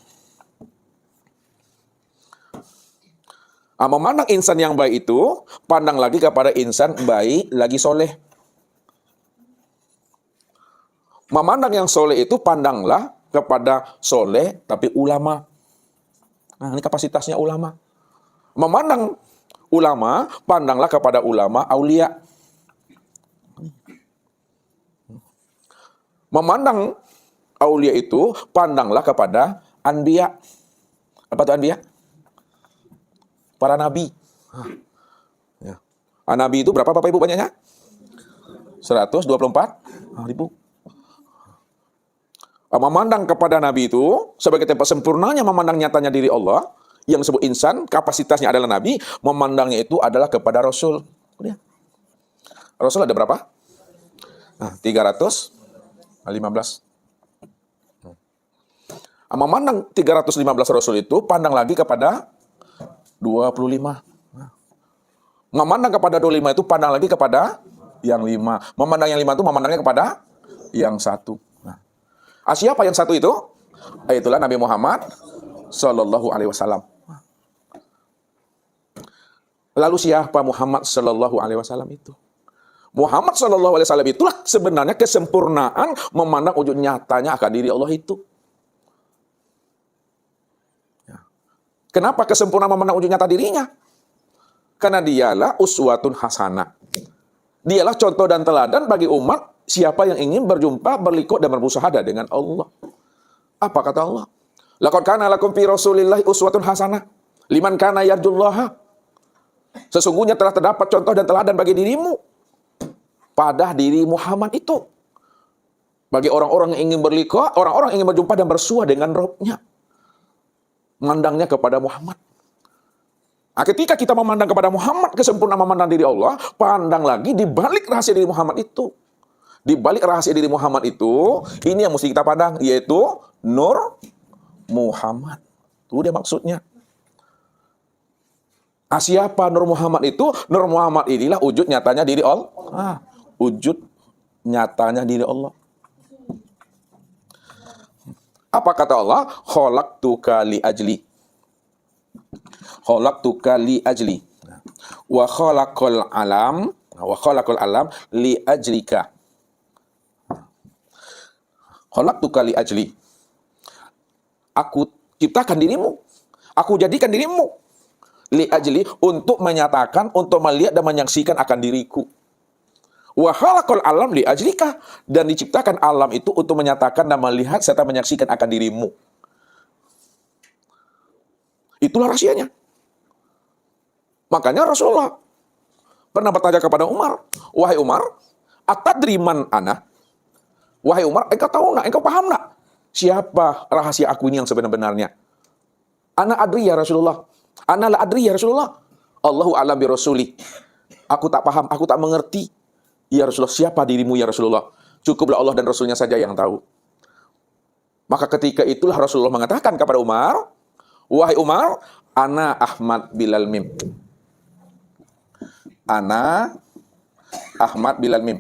Memandang insan yang baik itu, pandang lagi kepada insan baik lagi soleh. Memandang yang soleh itu, pandanglah kepada soleh tapi ulama. Nah, ini kapasitasnya ulama. Memandang ulama, pandanglah kepada ulama aulia. Memandang aulia itu, pandanglah kepada anbiya. Apa itu anbiya? Para nabi. Ya. Nabi itu berapa Bapak Ibu banyaknya? 124 ribu. Memandang kepada Nabi itu sebagai tempat sempurnanya memandang nyatanya diri Allah yang disebut insan, kapasitasnya adalah Nabi, memandangnya itu adalah kepada Rasul. Rasul ada berapa? 315. Memandang 315 Rasul itu, pandang lagi kepada 25. Memandang kepada 25 itu, pandang lagi kepada yang 5. Memandang yang 5 itu memandangnya kepada yang 1. Nah, siapa yang 1 itu? Itulah Nabi Muhammad Sallallahu Alaihi Wasallam. Lalu siapa Muhammad Sallallahu Alaihi Wasallam itu? Muhammad Sallallahu Alaihi Wasallam itulah sebenarnya kesempurnaan memandang wujud nyatanya akan diri Allah itu. Kenapa kesempurnaan memandang wujud nyata dirinya? Karena dialah uswatun hasanah. Dialah contoh dan teladan bagi umat siapa yang ingin berjumpa, berliku dan bermusyahadah dengan Allah. Apa kata Allah? Laqad kana lakum fi Rasulillahi uswatun hasanah liman kana yarjullaha. Sesungguhnya telah terdapat contoh dan teladan bagi dirimu pada diri Muhammad itu. Bagi orang-orang yang ingin berliku, orang-orang yang ingin berjumpa dan bersua dengan Rabb-nya. Memandangnya kepada Muhammad. Nah, ketika kita memandang kepada Muhammad, kesempurnaan memandang diri Allah, pandang lagi di balik rahasia diri Muhammad itu. Di balik rahasia diri Muhammad itu, ini yang mesti kita pandang, yaitu Nur Muhammad. Itu dia maksudnya. Siapa Nur Muhammad itu? Nur Muhammad inilah wujud nyatanya diri Allah. Wujud nyatanya diri Allah. Apa kata Allah? Khalaqtuka li ajli. Khalaqtuka li ajli. Wa khalaqal alam li ajlika. Khalaqtuka li ajli. Aku ciptakan dirimu. Aku jadikan dirimu. Li ajli, untuk menyatakan, untuk melihat dan menyaksikan akan diriku. Wa khalaqal alam li ajlika, dan diciptakan alam itu untuk menyatakan dan melihat serta menyaksikan akan dirimu. Itulah rahasianya. Makanya Rasulullah pernah bertanya kepada Umar, "Wahai Umar, atadri man ana?" Wahai Umar, engkau tahu nak, engkau paham nak siapa rahasia aku ini yang sebenar-benarnya? Ana adri ya Rasulullah. Ana la adri ya Rasulullah. Allahu a'lam bi rasuli. Aku tak paham, aku tak mengerti. Ya Rasulullah, siapa dirimu ya Rasulullah? Cukuplah Allah dan Rasulnya saja yang tahu. Maka ketika itulah Rasulullah mengatakan kepada Umar, "Wahai Umar, ana Ahmad bilal mim." Ana Ahmad bilal mim.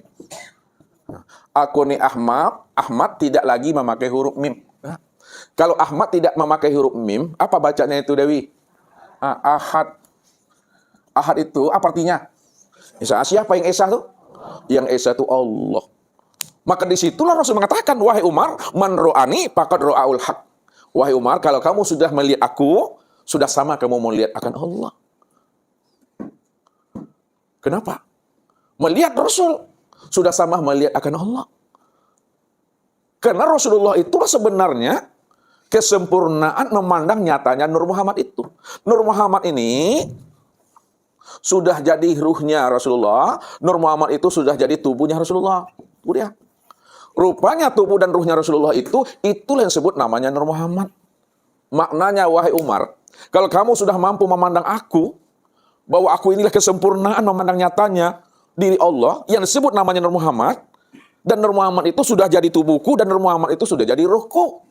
Aku ni Ahmad tidak lagi memakai huruf mim. Kalau Ahmad tidak memakai huruf mim, apa bacanya itu Dewi? Ahad. Ahad itu apa artinya? Siapa yang Esa itu? Yang Esa itu Allah. Maka disitulah Rasul mengatakan, "Wahai Umar, man ro'ani faqad ro'aul haq." Wahai Umar, kalau kamu sudah melihat aku, sudah sama kamu melihat akan Allah. Kenapa? Melihat Rasul sudah sama melihat akan Allah. Karena Rasulullah itulah sebenarnya kesempurnaan memandang nyatanya Nur Muhammad itu. Nur Muhammad ini sudah jadi ruhnya Rasulullah. Nur Muhammad itu sudah jadi tubuhnya Rasulullah. Itu dia. Rupanya tubuh dan ruhnya Rasulullah itulah yang disebut namanya Nur Muhammad. Maknanya, wahai Umar, kalau kamu sudah mampu memandang aku, bahwa aku inilah kesempurnaan memandang nyatanya diri Allah, yang disebut namanya Nur Muhammad, dan Nur Muhammad itu sudah jadi tubuhku, dan Nur Muhammad itu sudah jadi ruhku,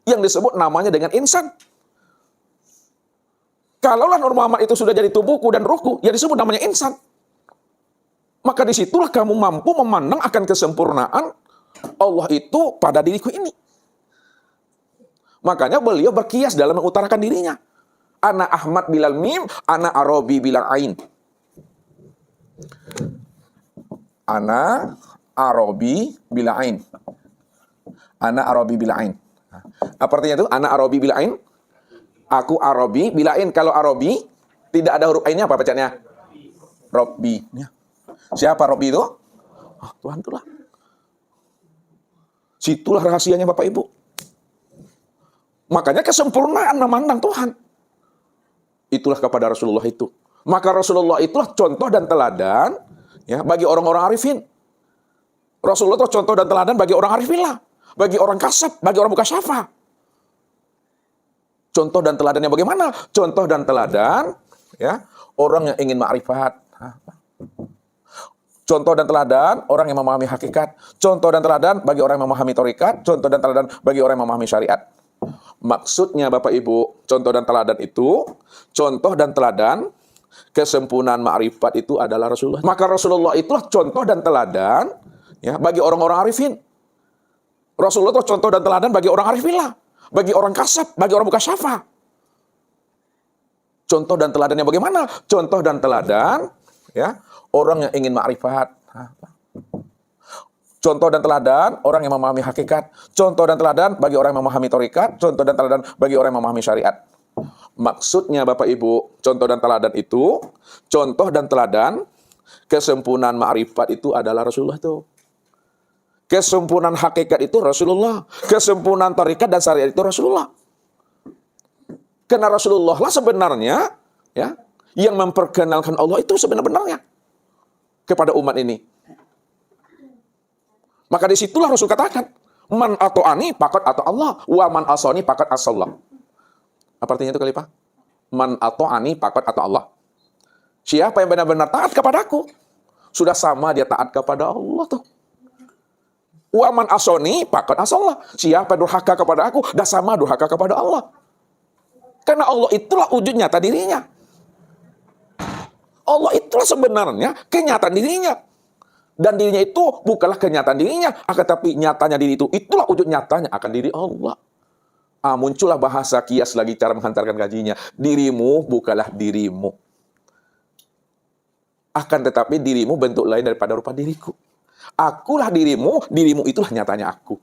yang disebut namanya dengan insan. Kalaulah Nur Muhammad itu sudah jadi tubuhku dan ruhku, yang disebut namanya insan, maka disitulah kamu mampu memandang akan kesempurnaan Allah itu pada diriku ini. Makanya beliau berkias dalam mengutarakan dirinya. Ana Ahmad bilal mim, ana Arabi bilal ain. Ana Arabi bilal ain. Ana Arabi bilal ain. Apa artinya itu? Ana Arabi bilal ain. Aku Arabi bilal ain. Kalau Arabi tidak ada huruf ainnya, apa bacanya? Rabbi. Siapa Rabbi itu? Tuhan itulah. Situlah rahasianya Bapak Ibu. Makanya kesempurnaan memandang Tuhan. Itulah kepada Rasulullah itu. Maka Rasulullah itulah contoh dan teladan ya bagi orang-orang arifin. Rasulullah itu contoh dan teladan bagi orang arifin lah. Bagi orang kasab, bagi orang mukasyafah. Contoh dan teladannya bagaimana? Contoh dan teladan ya orang yang ingin ma'rifat. Contoh dan teladan orang yang memahami hakikat. Contoh dan teladan bagi orang yang memahami thariqat. Contoh dan teladan bagi orang yang memahami syariat. Maksudnya Bapak Ibu, contoh dan teladan itu, contoh dan teladan kesempurnaan ma'rifat itu adalah Rasulullah. Maka Rasulullah itulah contoh dan teladan ya bagi orang-orang arifin. Rasulullah itu contoh dan teladan bagi orang arifin lah, bagi orang kasab, bagi orang mukasyafah. Contoh dan teladannya bagaimana? Contoh dan teladan ya orang yang ingin ma'rifat. Contoh dan teladan orang yang memahami hakikat. Contoh dan teladan bagi orang yang memahami thariqat. Contoh dan teladan bagi orang yang memahami syariat. Maksudnya Bapak Ibu, contoh dan teladan itu, contoh dan teladan kesempurnaan ma'rifat itu adalah Rasulullah itu. Kesempurnaan hakikat itu Rasulullah. Kesempurnaan thariqat dan syariat itu Rasulullah. Karena Rasulullah lah sebenarnya ya yang memperkenalkan Allah itu sebenarnya kepada umat ini. Maka disitulah Rasul katakan, man ato'ani pakat atau Allah, wa man asoni pakat asallah. Apa artinya itu Khalifah? Man ato'ani pakat atau Allah. Siapa yang benar-benar taat kepadaku, sudah sama dia taat kepada Allah tuh. Wa man asoni pakat asallah. Siapa yang durhaka kepada aku, dah sama durhaka kepada Allah. Karena Allah itulah wujud nyata dirinya. Allah itulah sebenarnya kenyataan dirinya. Dan dirinya itu bukanlah kenyataan dirinya, akan tapi nyatanya diri itu, itulah wujud nyatanya akan diri Allah. Muncullah bahasa kias lagi cara menghantarkan gajinya. Dirimu bukanlah dirimu. Akan tetapi dirimu bentuk lain daripada rupa diriku. Akulah dirimu, dirimu itulah nyatanya aku.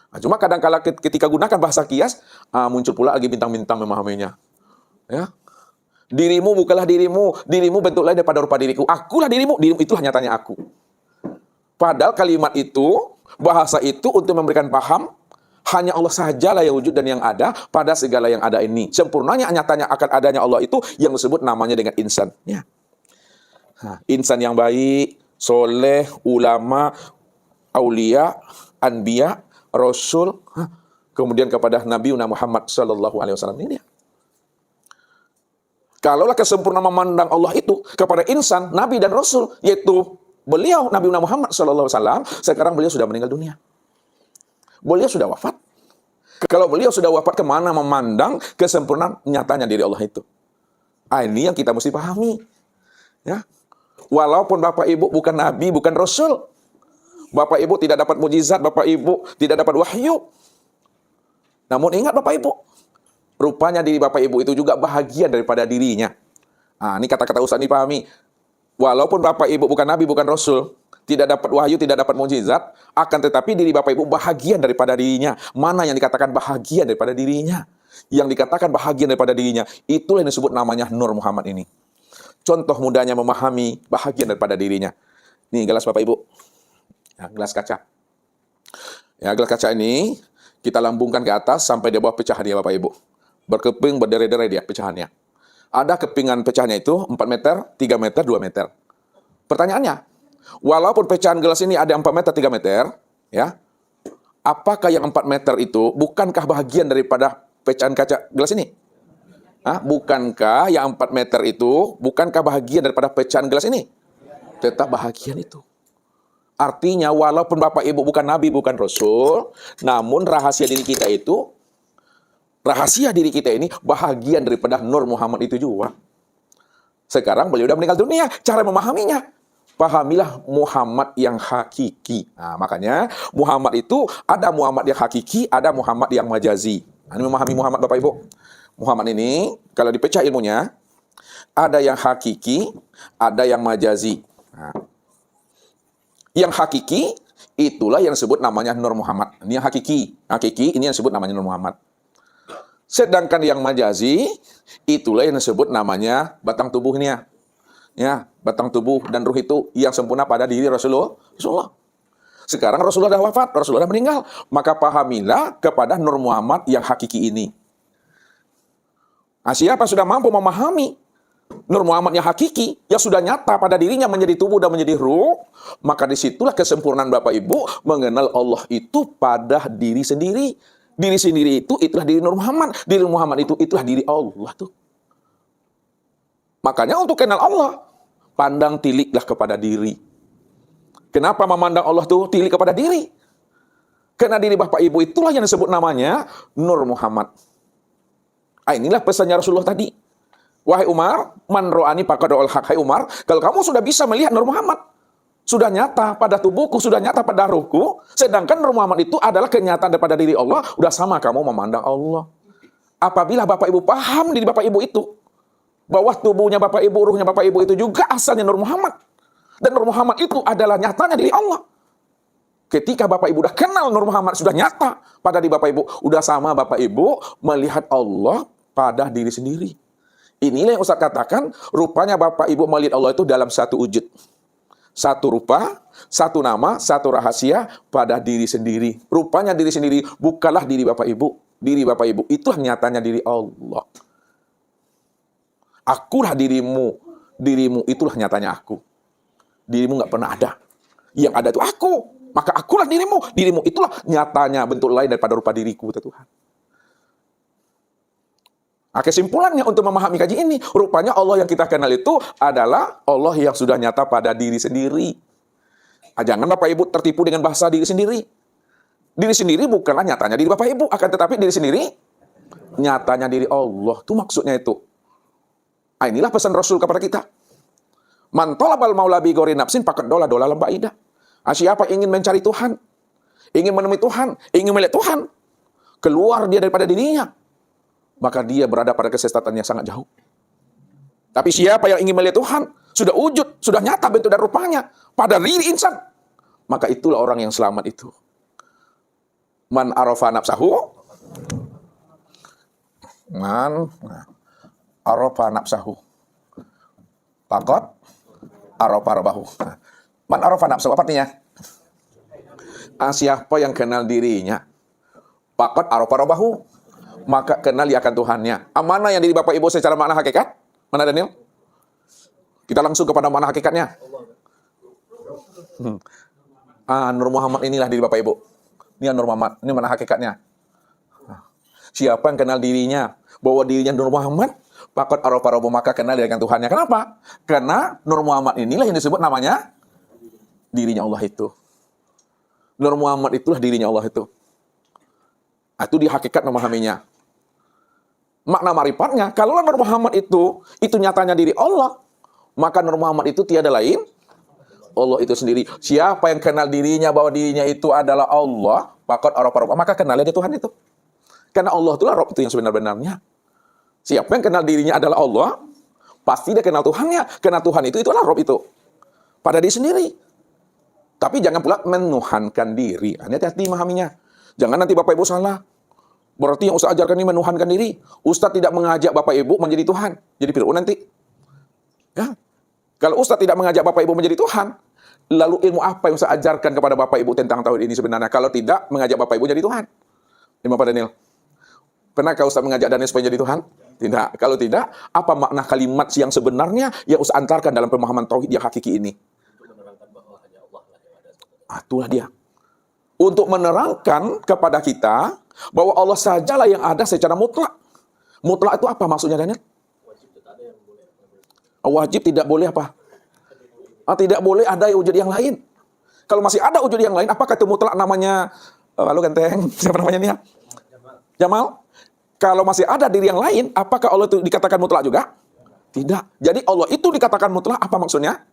Nah, cuma kadang-kala ketika gunakan bahasa kias, muncul pula lagi bintang-bintang memahaminya. Ya. Dirimu bukanlah dirimu, dirimu bentuk lain daripada rupa diriku. Akulah dirimu, dirimu itulah nyatanya aku. Padahal kalimat itu, bahasa itu untuk memberikan paham, hanya Allah sajalah yang wujud dan yang ada pada segala yang ada ini. Sempurnanya nyatanya akan adanya Allah itu yang disebut namanya dengan insan. Ya. Nah, insan yang baik, soleh, ulama, aulia, anbiya, rasul, kemudian kepada Nabi Muhammad SAW. Ini dia. Kalaulah kesempurnaan memandang Allah itu kepada insan, Nabi dan Rasul, yaitu beliau, Nabi Muhammad SAW, sekarang beliau sudah meninggal dunia. Beliau sudah wafat. Kalau beliau sudah wafat, kemana memandang kesempurnaan nyatanya diri Allah itu? Ini yang kita mesti pahami. Ya. Walaupun Bapak Ibu bukan Nabi, bukan Rasul, Bapak Ibu tidak dapat mujizat, Bapak Ibu tidak dapat wahyu. Namun ingat Bapak Ibu, rupanya diri Bapak Ibu itu juga bahagian daripada dirinya. Ini kata-kata Ustaz dipahami. Walaupun Bapak Ibu bukan Nabi, bukan Rasul, tidak dapat wahyu, tidak dapat mukjizat, akan tetapi diri Bapak Ibu bahagian daripada dirinya. Mana yang dikatakan bahagian daripada dirinya? Yang dikatakan bahagian daripada dirinya, itulah yang disebut namanya Nur Muhammad ini. Contoh mudahnya memahami bahagian daripada dirinya. Nih gelas Bapak Ibu. Ya, gelas kaca. Ya, gelas kaca ini kita lambungkan ke atas sampai di bawah pecah dia Bapak Ibu. Berkeping, berderai-derai dia pecahannya. Ada kepingan pecahnya itu 4 meter, 3 meter, 2 meter. Pertanyaannya, walaupun pecahan gelas ini ada 4 meter, 3 meter, ya, apakah yang 4 meter itu bukankah bahagian daripada pecahan kaca gelas ini? Bukankah yang 4 meter itu bukankah bahagian daripada pecahan gelas ini? Tetap bahagian itu. Artinya walaupun Bapak Ibu bukan Nabi, bukan Rasul, namun rahasia diri kita itu, rahasia diri kita ini bahagian daripada Nur Muhammad itu juga. Sekarang beliau sudah meninggal dunia. Cara memahaminya, pahamilah Muhammad yang hakiki. Makanya Muhammad itu ada Muhammad yang hakiki, ada Muhammad yang majazi. Ini memahami Muhammad Bapak Ibu. Muhammad ini kalau dipecah ilmunya, ada yang hakiki, ada yang majazi. Yang hakiki itulah yang disebut namanya Nur Muhammad. Ini yang hakiki. Hakiki ini yang disebut namanya Nur Muhammad. Sedangkan yang majazi, itulah yang disebut namanya batang tubuhnya. Ya, batang tubuh dan ruh itu yang sempurna pada diri Rasulullah. Sekarang Rasulullah dah wafat, Rasulullah dah meninggal. Maka pahamilah kepada Nur Muhammad yang hakiki ini. Siapa sudah mampu memahami Nur Muhammad yang hakiki, yang sudah nyata pada dirinya menjadi tubuh dan menjadi ruh, maka disitulah kesempurnaan Bapak Ibu mengenal Allah itu pada diri sendiri. Diri sendiri itu itulah diri Nur Muhammad. Diri Muhammad itu itulah diri Allah tuh. Makanya untuk kenal Allah, pandang tiliklah kepada diri. Kenapa memandang Allah tuh tilik kepada diri? Karena diri Bapak Ibu itulah yang disebut namanya Nur Muhammad. Inilah pesannya Rasulullah tadi. Wahai Umar, man ro'ani faqad ra'al haq. Hai Umar, kalau kamu sudah bisa melihat Nur Muhammad, sudah nyata pada tubuhku, sudah nyata pada ruhku, sedangkan Nur Muhammad itu adalah kenyataan daripada diri Allah, udah sama kamu memandang Allah. Apabila Bapak Ibu paham diri Bapak Ibu itu, bahwa tubuhnya Bapak Ibu, ruhnya Bapak Ibu itu juga asalnya Nur Muhammad, dan Nur Muhammad itu adalah nyatanya diri Allah. Ketika Bapak Ibu udah kenal Nur Muhammad, sudah nyata pada diri Bapak Ibu, udah sama Bapak Ibu melihat Allah pada diri sendiri. Inilah yang Ustaz katakan, rupanya Bapak Ibu melihat Allah itu dalam satu wujud. Satu rupa, satu nama, satu rahasia pada diri sendiri. Rupanya diri sendiri bukanlah diri Bapak Ibu. Diri Bapak Ibu itulah nyatanya diri Allah. Akulah dirimu. Dirimu itulah nyatanya aku. Dirimu nggak pernah ada. Yang ada itu aku. Maka akulah dirimu. Dirimu itulah nyatanya bentuk lain daripada rupa diriku, kata Tuhan. Nah, kesimpulannya untuk memahami kaji ini, rupanya Allah yang kita kenal itu adalah Allah yang sudah nyata pada diri sendiri. Nah, jangan Bapak Ibu tertipu dengan bahasa diri sendiri. Diri sendiri bukanlah nyatanya diri Bapak Ibu, akan tetapi diri sendiri nyatanya diri Allah. Itu maksudnya itu. Nah, inilah pesan Rasul kepada kita. Man talabal maula bi ghairi nafsin faqad dola lambaida. Nah, siapa ingin mencari Tuhan, ingin menemui Tuhan, ingin melihat Tuhan, keluar dia daripada dirinya, maka dia berada pada kesesatan yang sangat jauh. Tapi siapa yang ingin melihat Tuhan, sudah wujud, sudah nyata bentuk dan rupanya pada diri insan, maka itulah orang yang selamat itu. Man arafa nafsahu, man arafa nafsahu, faqad arafa rabbahu. Man arafa nafsahu, apa artinya? Siapa yang kenal dirinya, faqad arafa rabbahu, maka kenal dia akan Tuhannya. Mana yang diri Bapak Ibu secara makna hakikat? Mana Daniel? Kita langsung kepada makna hakikatnya. Nur Muhammad inilah diri Bapak Ibu. Ini Nur Muhammad. Ini mana hakikatnya? Siapa yang kenal dirinya bahwa dirinya Nur Muhammad, faqad arafa rabbahu, maka kenal dia akan Tuhannya. Kenapa? Karena Nur Muhammad inilah yang disebut namanya dirinya Allah itu. Nur Muhammad itulah dirinya Allah itu. Itu di hakikat memahaminya. Makna marifatnya, kalau Nur Muhammad itu nyatanya diri Allah, maka Nur Muhammad itu tiada lain Allah itu sendiri. Siapa yang kenal dirinya bahwa dirinya itu adalah Allah, faqad arafa rabbahu, maka kenal dia Tuhan itu. Karena Allah itulah Rabb itu yang sebenar-benarnya. Siapa yang kenal dirinya adalah Allah, pasti dia kenal Tuhannya. Karena Tuhan itu itulah Rabb itu. Pada diri sendiri. Tapi jangan pula menuhankan diri. Hati-hati memahaminya. Jangan nanti Bapak Ibu salah. Berarti yang Ustaz ajarkan ini menuhankan diri. Ustaz tidak mengajak Bapak Ibu menjadi Tuhan. Jadi Fir'aun nanti. Ya. Kalau Ustaz tidak mengajak Bapak Ibu menjadi Tuhan, lalu ilmu apa yang Ustaz ajarkan kepada Bapak Ibu tentang tauhid ini sebenarnya? Kalau tidak mengajak Bapak Ibu jadi Tuhan. Ini Bapak Daniel. Pernahkah Ustaz mengajak Daniel supaya jadi Tuhan? Tidak. Kalau tidak, apa makna kalimat yang sebenarnya yang Ustaz antarkan dalam pemahaman tauhid yang hakiki ini? Itulah dia. Untuk menerangkan kepada kita bahwa Allah sajalah yang ada secara mutlak. Mutlak itu apa maksudnya, Daniel? Wajib tidak boleh apa? Tidak boleh ada wujud yang lain. Kalau masih ada wujud yang lain, apakah itu mutlak namanya? Halo ganteng, siapa namanya nih? Jamal. Kalau masih ada diri yang lain, apakah Allah itu dikatakan mutlak juga? Tidak. Jadi Allah itu dikatakan mutlak, apa maksudnya?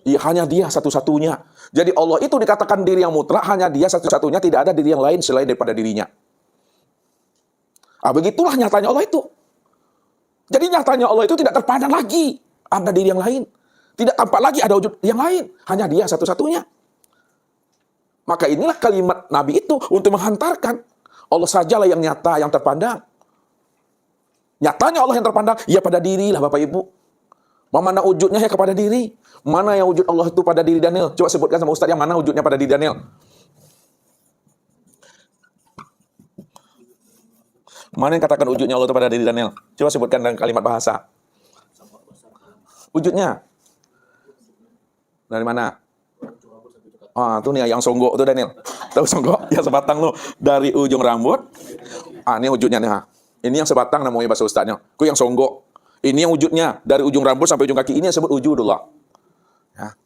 Ya, hanya dia satu-satunya. Jadi Allah itu dikatakan diri yang mutlak, hanya dia satu-satunya, tidak ada diri yang lain selain daripada dirinya. Begitulah nyatanya Allah itu. Jadi nyatanya Allah itu tidak terpandang lagi ada diri yang lain. Tidak tampak lagi ada wujud yang lain. Hanya dia satu-satunya. Maka inilah kalimat Nabi itu untuk menghantarkan Allah sajalah yang nyata, yang terpandang. Nyatanya Allah yang terpandang, ya pada dirilah Bapak Ibu. Mana wujudnya ya kepada diri. Mana yang wujud Allah itu pada diri Daniel? Coba sebutkan sama Ustaz yang mana wujudnya pada diri Daniel. Mana yang katakan wujudnya Allah itu pada diri Daniel? Coba sebutkan dengan kalimat bahasa. Wujudnya. Dari mana? Itu nih yang songgok tuh Daniel. Tahu songgok? Yang sebatang tuh. Dari ujung rambut. Ini wujudnya nih. Ini yang sebatang namanya bahasa Ustaznya. Itu yang songgok. Ini yang wujudnya. Dari ujung rambut sampai ujung kaki. Ini yang disebut wujudullah. Ya.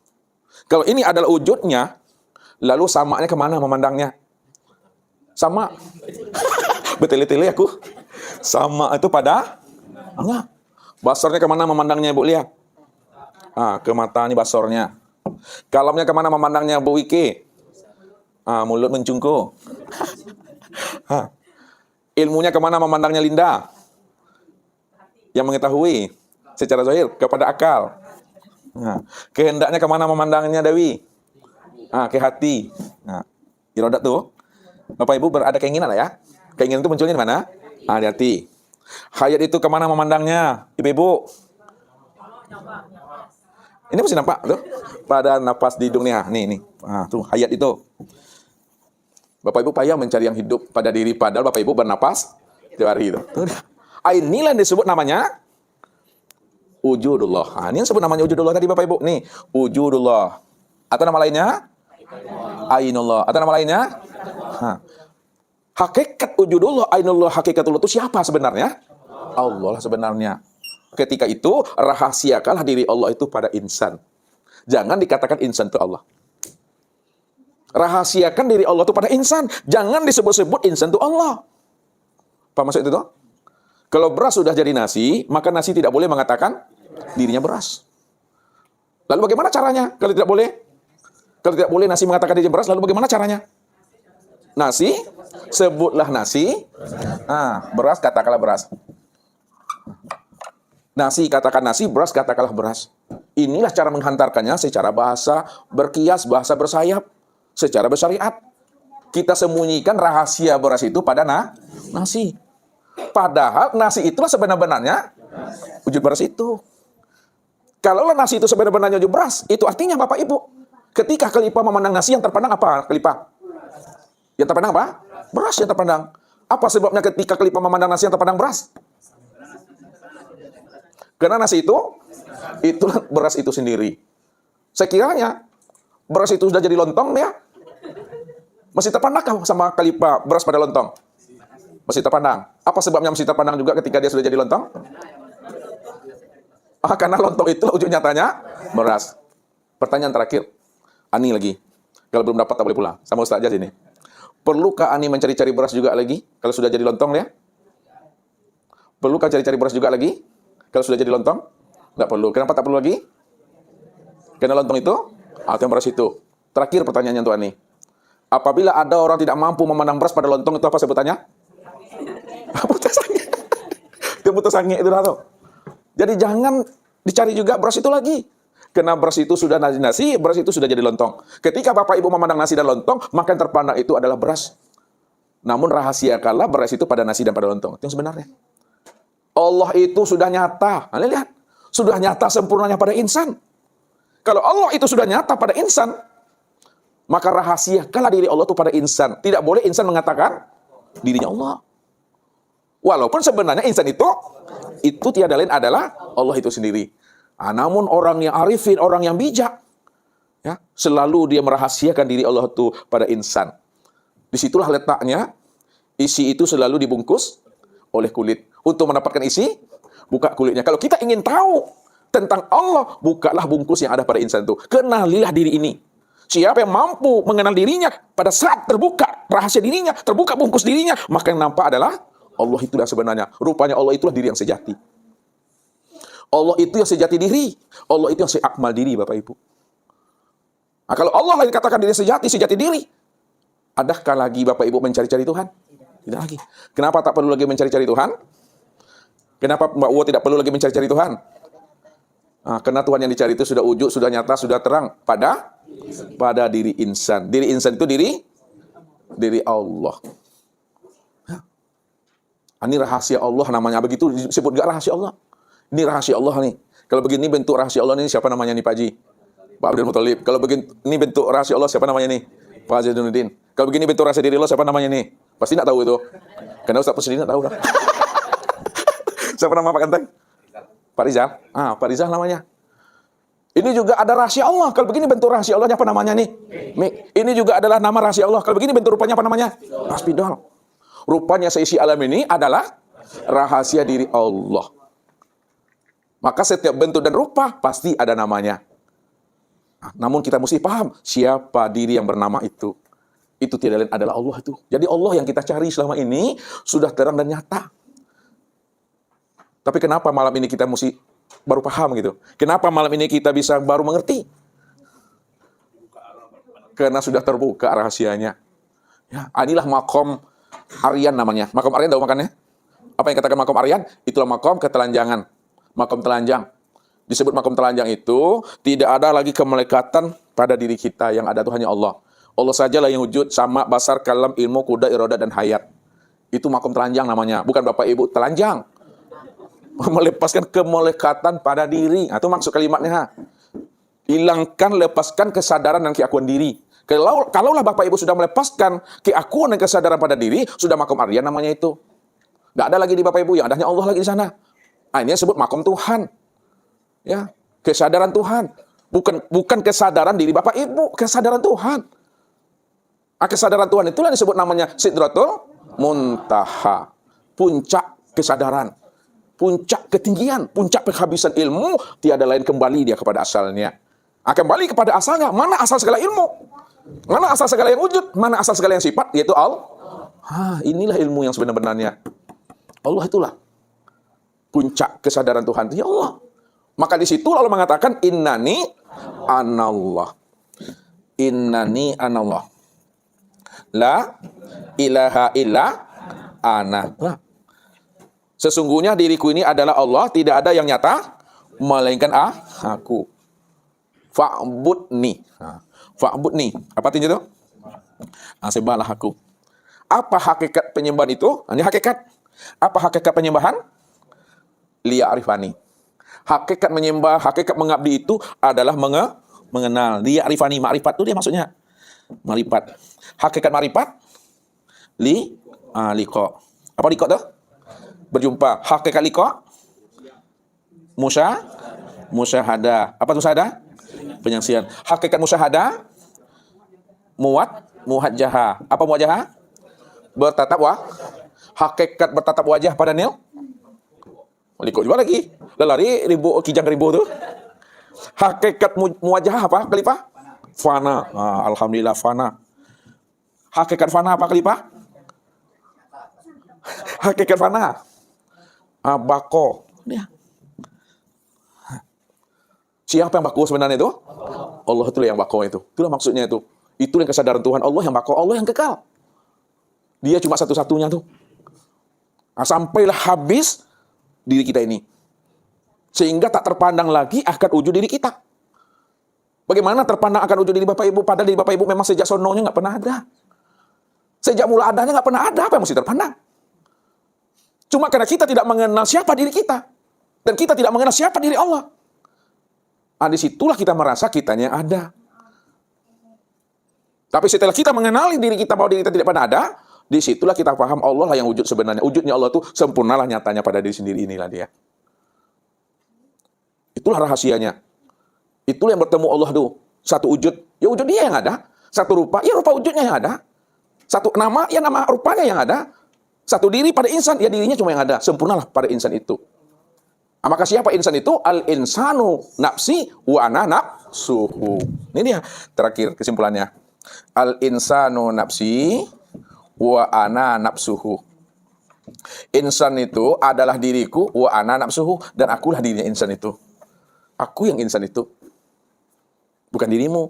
Kalau ini adalah wujudnya, lalu samanya kemana memandangnya? Sama. Betul-betul aku. Sama itu pada Allah. Basornya kemana memandangnya Bu Lia? Ke mata ini basornya. Kalamnya kemana memandangnya Bu Wiki? Mulut mencungku. Ilmunya kemana memandangnya Linda? Yang mengetahui secara zahir kepada akal. Kehendaknya kemana memandangnya Dewi? Ke hati. Irodat tuh. Bapak Ibu berada keinginan lah ya. Keinginan itu munculnya di mana? Di hati. Hayat itu kemana memandangnya? Ibu-ibu. Ini masih nampak tuh. Pada napas di hidungnya. Nih. Tuh hayat itu. Bapak Ibu payah mencari yang hidup pada diri, padahal Bapak Ibu bernapas tiap hari itu. Inilah yang disebut namanya wujudullah. Ini yang disebut namanya wujudullah tadi Bapak Ibu. Nih, wujudullah. Atau nama lainnya? Ainullah. Atau nama lainnya? Hakikat wujudullah, ainullah, hakikatullah itu siapa sebenarnya? Allah lah sebenarnya. Ketika itu, rahasiakanlah diri Allah itu pada insan. Jangan dikatakan insan itu Allah. Rahasiakan diri Allah itu pada insan. Jangan disebut-sebut insan itu Allah. Apa maksud itu? Kalau beras sudah jadi nasi, maka nasi tidak boleh mengatakan dirinya beras. Lalu bagaimana caranya? Kalau tidak boleh? Kalau tidak boleh nasi mengatakan dirinya beras, lalu bagaimana caranya? Nasi, sebutlah nasi. Beras katakanlah beras. Nasi katakan nasi, beras katakanlah beras. Inilah cara menghantarkannya secara bahasa berkias, bahasa bersayap. Secara bersyariat, kita sembunyikan rahasia beras itu pada nasi. Padahal nasi itulah sebenarnya wujud beras itu. Kalau nasi itu sebenarnya wujud beras, itu artinya Bapak Ibu, ketika kelipah memandang nasi, yang terpandang apa kelipah? Yang terpandang apa? Beras yang terpandang. Apa sebabnya ketika kelipah memandang nasi yang terpandang beras? Karena nasi itulah beras itu sendiri. Sekiranya beras itu sudah jadi lontong ya, masih terpandang sama kelipah beras pada lontong? Masih terpandang. Apa sebabnya masih terpandang juga ketika dia sudah jadi lontong? Karena lontong itu wujud nyatanya beras. Pertanyaan terakhir, Ani lagi. Kalau belum dapat tak boleh pulang. Sama Ustaz aja sini. Perlukah Ani mencari-cari beras juga lagi kalau sudah jadi lontong ya? Perlukah cari-cari beras juga lagi kalau sudah jadi lontong? Nggak perlu. Kenapa tak perlu lagi? Karena lontong itu atau beras itu. Terakhir pertanyaannya untuk Ani. Apabila ada orang tidak mampu memandang beras pada lontong, itu apa sebutannya? Putus angin. Itu putus angin itu tuh. Jadi jangan dicari juga beras itu lagi. Karena beras itu sudah nasi, beras itu sudah jadi lontong. Ketika Bapak Ibu memandang nasi dan lontong, maka yang terpandang itu adalah beras. Namun rahasiakanlah beras itu pada nasi dan pada lontong. Itu yang sebenarnya. Allah itu sudah nyata. Lihat. Sudah nyata sempurnanya pada insan. Kalau Allah itu sudah nyata pada insan, maka rahasiakanlah diri Allah itu pada insan. Tidak boleh insan mengatakan dirinya Allah. Walaupun sebenarnya insan itu tiada lain adalah Allah itu sendiri. Namun orang yang arifin, orang yang bijak, ya, selalu dia merahasiakan diri Allah itu pada insan. Disitulah letaknya, isi itu selalu dibungkus oleh kulit. Untuk mendapatkan isi, buka kulitnya. Kalau kita ingin tahu tentang Allah, bukalah bungkus yang ada pada insan itu. Kenalilah diri ini. Siapa yang mampu mengenal dirinya pada saat terbuka rahasia dirinya, terbuka bungkus dirinya, maka yang nampak adalah Allah itulah sebenarnya. Rupanya Allah itulah diri yang sejati. Allah itu yang sejati diri. Allah itu yang seakmal diri, Bapak Ibu. Kalau Allah lain katakan diri sejati diri, adakah lagi Bapak Ibu mencari-cari Tuhan? Tidak lagi. Kenapa tak perlu lagi mencari-cari Tuhan? Kenapa Mbak Uwo tidak perlu lagi mencari-cari Tuhan? Karena Tuhan yang dicari itu sudah wujud, sudah nyata, sudah terang pada diri insan. Diri insan itu diri Allah. Ini rahasia Allah namanya, begitu disebut gak rahasia Allah? Ini rahasia Allah nih. Kalau begini bentuk rahasia Allah nih, siapa namanya nih Pak Haji? Pak Abdul Muthalib. Kalau begini ini bentuk rahasia Allah, siapa namanya nih? Pak Zainuddin. Kalau begini bentuk rahasia diri Allah, siapa namanya nih? Pasti tidak tahu itu. Karena Ustaz Pusri tidak tahu dah. Siapa nama Pak Ganteng? Pak Rizal. Pak Rizal namanya. Ini juga ada rahasia Allah. Kalau begini bentuk rahasia Allahnya apa namanya nih? Ini juga adalah nama rahasia Allah. Kalau begini bentuk rupanya apa namanya? Spidol. Rupanya seisi alam ini adalah rahasia diri Allah. Maka setiap bentuk dan rupa pasti ada namanya. Namun kita mesti paham siapa diri yang bernama itu. Itu tidak lain adalah Allah itu. Jadi Allah yang kita cari selama ini sudah terang dan nyata. Tapi kenapa malam ini kita mesti baru paham gitu? Kenapa malam ini kita bisa baru mengerti? Karena sudah terbuka rahasianya. Ya, inilah makom Aryan namanya. Makom Aryan tahu makannya? Apa yang katakan makom Aryan? Itulah makom ketelanjangan. Makom telanjang. Disebut makom telanjang itu tidak ada lagi kemelekatan pada diri kita, yang ada itu hanya Allah. Allah sajalah yang wujud, sama, basar, kalam, ilmu, kuda, iroda, dan hayat. Itu makom telanjang namanya. Bukan Bapak Ibu telanjang. Melepaskan kemelekatan pada diri. Itu maksud kalimatnya. Hilangkan, lepaskan kesadaran dan keakuan diri. Kalaulah Bapak Ibu sudah melepaskan keakuan dan kesadaran pada diri, sudah makom Aryan namanya itu. Nggak ada lagi di Bapak Ibu, yang adanya Allah lagi di sana. Nah, ini disebut makom Tuhan. Ya, kesadaran Tuhan. Bukan kesadaran diri Bapak Ibu, kesadaran Tuhan. Kesadaran Tuhan itulah disebut namanya Sidratul Muntaha. Puncak kesadaran. Puncak ketinggian, puncak penghabisan ilmu, tiada lain kembali dia kepada asalnya. Kembali kepada asalnya. Mana asal segala ilmu? Mana asal segala yang wujud? Mana asal segala yang sifat? Yaitu Allah. Inilah ilmu yang sebenarnya. Allah itulah puncak kesadaran Tuhan. Ya Allah. Maka di situ Allah mengatakan innani anallah. Innani anallah. La ilaha illa ana. Sesungguhnya diriku ini adalah Allah, tidak ada yang nyata melainkan aku. Fa'budni. Fa'budni. Apa artinya itu? Sembahlah aku. Apa hakikat penyembahan itu? Ini hakikat. Apa hakikat penyembahan? Liya'rifani. Hakikat menyembah, hakikat mengabdi itu adalah mengenal. Liya'rifani. Ma'rifat itu dia maksudnya. Ma'rifat. Hakikat ma'rifat? Liqa. Apa liqa itu? Berjumpa. Hakikat liqa? Musyahadah. Apa musyahadah? Penyaksian. Hakikat musyahadah? Muwajjahah. Apa muwajjahah? Bertatap hakikat bertatap wajah pada nil? Liqa juga lagi. Lari kijang ribu tu. Hakikat muwajjahah apa? Khalifah? Fana. Alhamdulillah fana. Hakikat fana apa Khalifah? Hakikat fana. Bako. Dia. Siapa yang bako sebenarnya itu? Allah itulah yang bako itu. Itulah maksudnya itu. Itulah yang kesadaran Tuhan. Allah yang bako. Allah yang kekal. Dia cuma satu-satunya tuh. Sampailah habis diri kita ini. Sehingga tak terpandang lagi akan wujud diri kita. Bagaimana terpandang akan wujud diri Bapak Ibu? Padahal diri Bapak Ibu memang sejak sononya nggak pernah ada. Sejak mula adanya nggak pernah ada. Apa yang mesti terpandang? Cuma karena kita tidak mengenal siapa diri kita. Dan kita tidak mengenal siapa diri Allah. Disitulah kita merasa kitanya ada. Tapi setelah kita mengenali diri kita bahwa diri kita tidak pernah ada, disitulah kita paham Allah lah yang wujud sebenarnya. Wujudnya Allah itu sempurnalah nyatanya pada diri sendiri, inilah dia. Itulah rahasianya. Itulah yang bertemu Allah tuh. Satu wujud, ya wujud dia yang ada. Satu rupa, ya rupa wujudnya yang ada. Satu nama, ya nama rupanya yang ada. Satu diri pada insan, ya dirinya cuma yang ada. Sempurnalah pada insan itu. Maka siapa insan itu? Al-insanu nafsi wa ana nafsuhu. Ini dia terakhir kesimpulannya. Al-insanu nafsi wa ana nafsuhu. Insan itu adalah diriku wa ana nafsuhu, dan akulah dirinya insan itu. Aku yang insan itu. Bukan dirimu.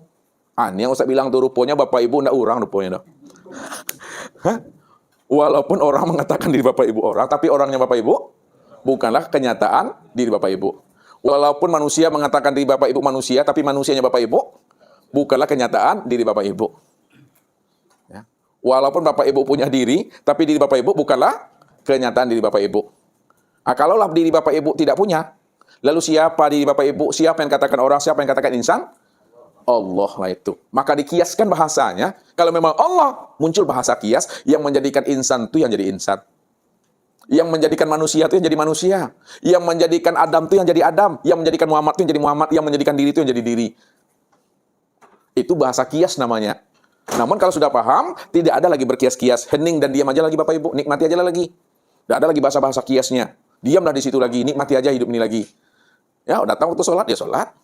Ini yang Ustaz bilang tuh rupanya Bapak Ibu enggak orang rupanya dah. Walaupun orang mengatakan diri Bapak Ibu orang, tapi orangnya Bapak Ibu bukanlah kenyataan diri Bapak Ibu. Walaupun manusia mengatakan diri Bapak Ibu manusia, tapi manusianya Bapak Ibu bukanlah kenyataan diri Bapak Ibu. Ya. Walaupun Bapak Ibu punya diri, tapi diri Bapak Ibu bukanlah kenyataan diri Bapak Ibu. Kalaulah diri Bapak Ibu tidak punya, lalu siapa diri Bapak Ibu? Siapa yang katakan orang? Siapa yang katakan insan? Allah lah itu. Maka dikiaskan bahasanya, kalau memang Allah, muncul bahasa kias yang menjadikan insan itu yang jadi insan. Yang menjadikan manusia itu yang jadi manusia. Yang menjadikan Adam itu yang jadi Adam. Yang menjadikan Muhammad itu yang jadi Muhammad. Yang menjadikan diri itu yang jadi diri. Itu bahasa kias namanya. Namun kalau sudah paham, tidak ada lagi berkias-kias. Hening dan diam aja lagi Bapak Ibu. Nikmati aja lagi. Tidak ada lagi bahasa-bahasa kiasnya. Diamlah di situ lagi. Nikmati aja hidup ini lagi. Ya, datang waktu sholat, ya sholat.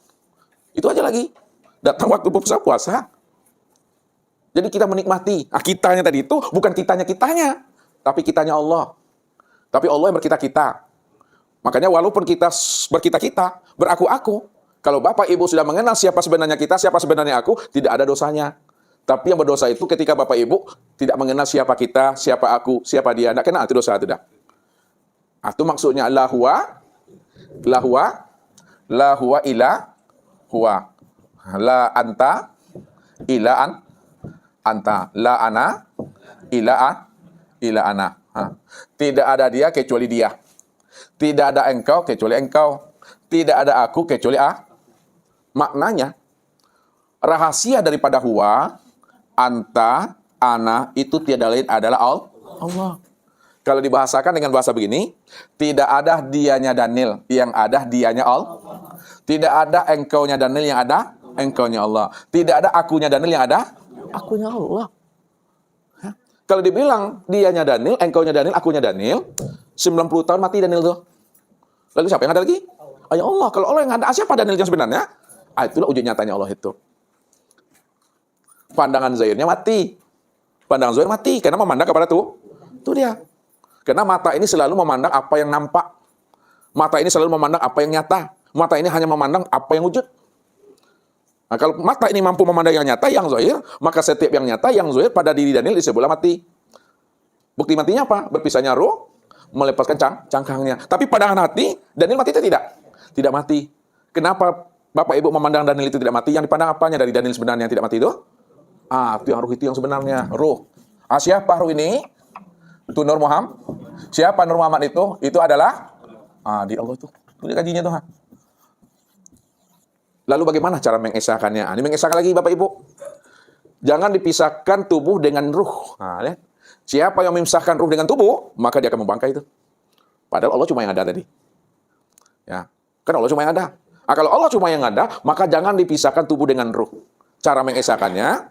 Itu aja lagi. Datang waktu puasa. Jadi kita menikmati. Kitanya tadi itu bukan kitanya, tapi kitanya Allah. Tapi Allah yang berkita-kita. Makanya walaupun kita berkita-kita, beraku-aku, kalau Bapak Ibu sudah mengenal siapa sebenarnya kita, siapa sebenarnya aku, tidak ada dosanya. Tapi yang berdosa itu ketika Bapak Ibu tidak mengenal siapa kita, siapa aku, siapa dia. Tidak kenal, itu dosa, tidak. Itu maksudnya la huwa ila huwa. La anta ila anta. La ana ila ana. Tidak ada dia kecuali dia. Tidak ada engkau kecuali engkau. Tidak ada aku kecuali Maknanya, rahasia daripada huwa, anta, ana, itu tiada lain adalah Allah. Kalau dibahasakan dengan bahasa begini, tidak ada dianya Daniel, yang ada dianya Allah. Tidak ada engkaunya Daniel, yang ada engkaunya Allah. Tidak ada akunya Daniel, yang ada akunya Allah. Kalau dibilang dianya Daniel, engkaunya Daniel, akunya Daniel, 90 tahun mati Daniel tuh. Lalu siapa yang ada lagi? Ya Allah. Kalau Allah yang ada, siapa Daniel yang sebenarnya? Itulah wujud nyatanya Allah itu. Pandangan zahirnya mati. Pandangan zahir mati karena memandang kepada itu dia. Karena mata ini selalu memandang apa yang nampak. Mata ini selalu memandang apa yang nyata. Mata ini hanya memandang apa yang wujud. Nah, kalau mata ini mampu memandang yang nyata, yang zahir, maka setiap yang nyata, yang zahir pada diri Daniel disebutlah mati. Bukti matinya apa? Berpisahnya roh, melepaskan cangkangnya. Tapi pandangan hati, Daniel mati itu tidak? Tidak mati. Kenapa Bapak Ibu memandang Daniel itu tidak mati? Yang dipandang apanya dari Daniel sebenarnya yang tidak mati itu? Itu yang ruh itu yang sebenarnya. Ruh. Siapa ruh ini? Itu Nur Muhammad. Siapa Nur Muhammad itu? Itu adalah di Allah itu. Ini kajinya tuh. Lalu bagaimana cara mengesahkannya? Ini mengesahkan lagi Bapak Ibu. Jangan dipisahkan tubuh dengan ruh. Lihat. Siapa yang memisahkan ruh dengan tubuh, maka dia akan membangkai itu. Padahal Allah cuma yang ada tadi. Ya. Kan Allah cuma yang ada. Kalau Allah cuma yang ada, maka jangan dipisahkan tubuh dengan ruh. Cara mengesahkannya,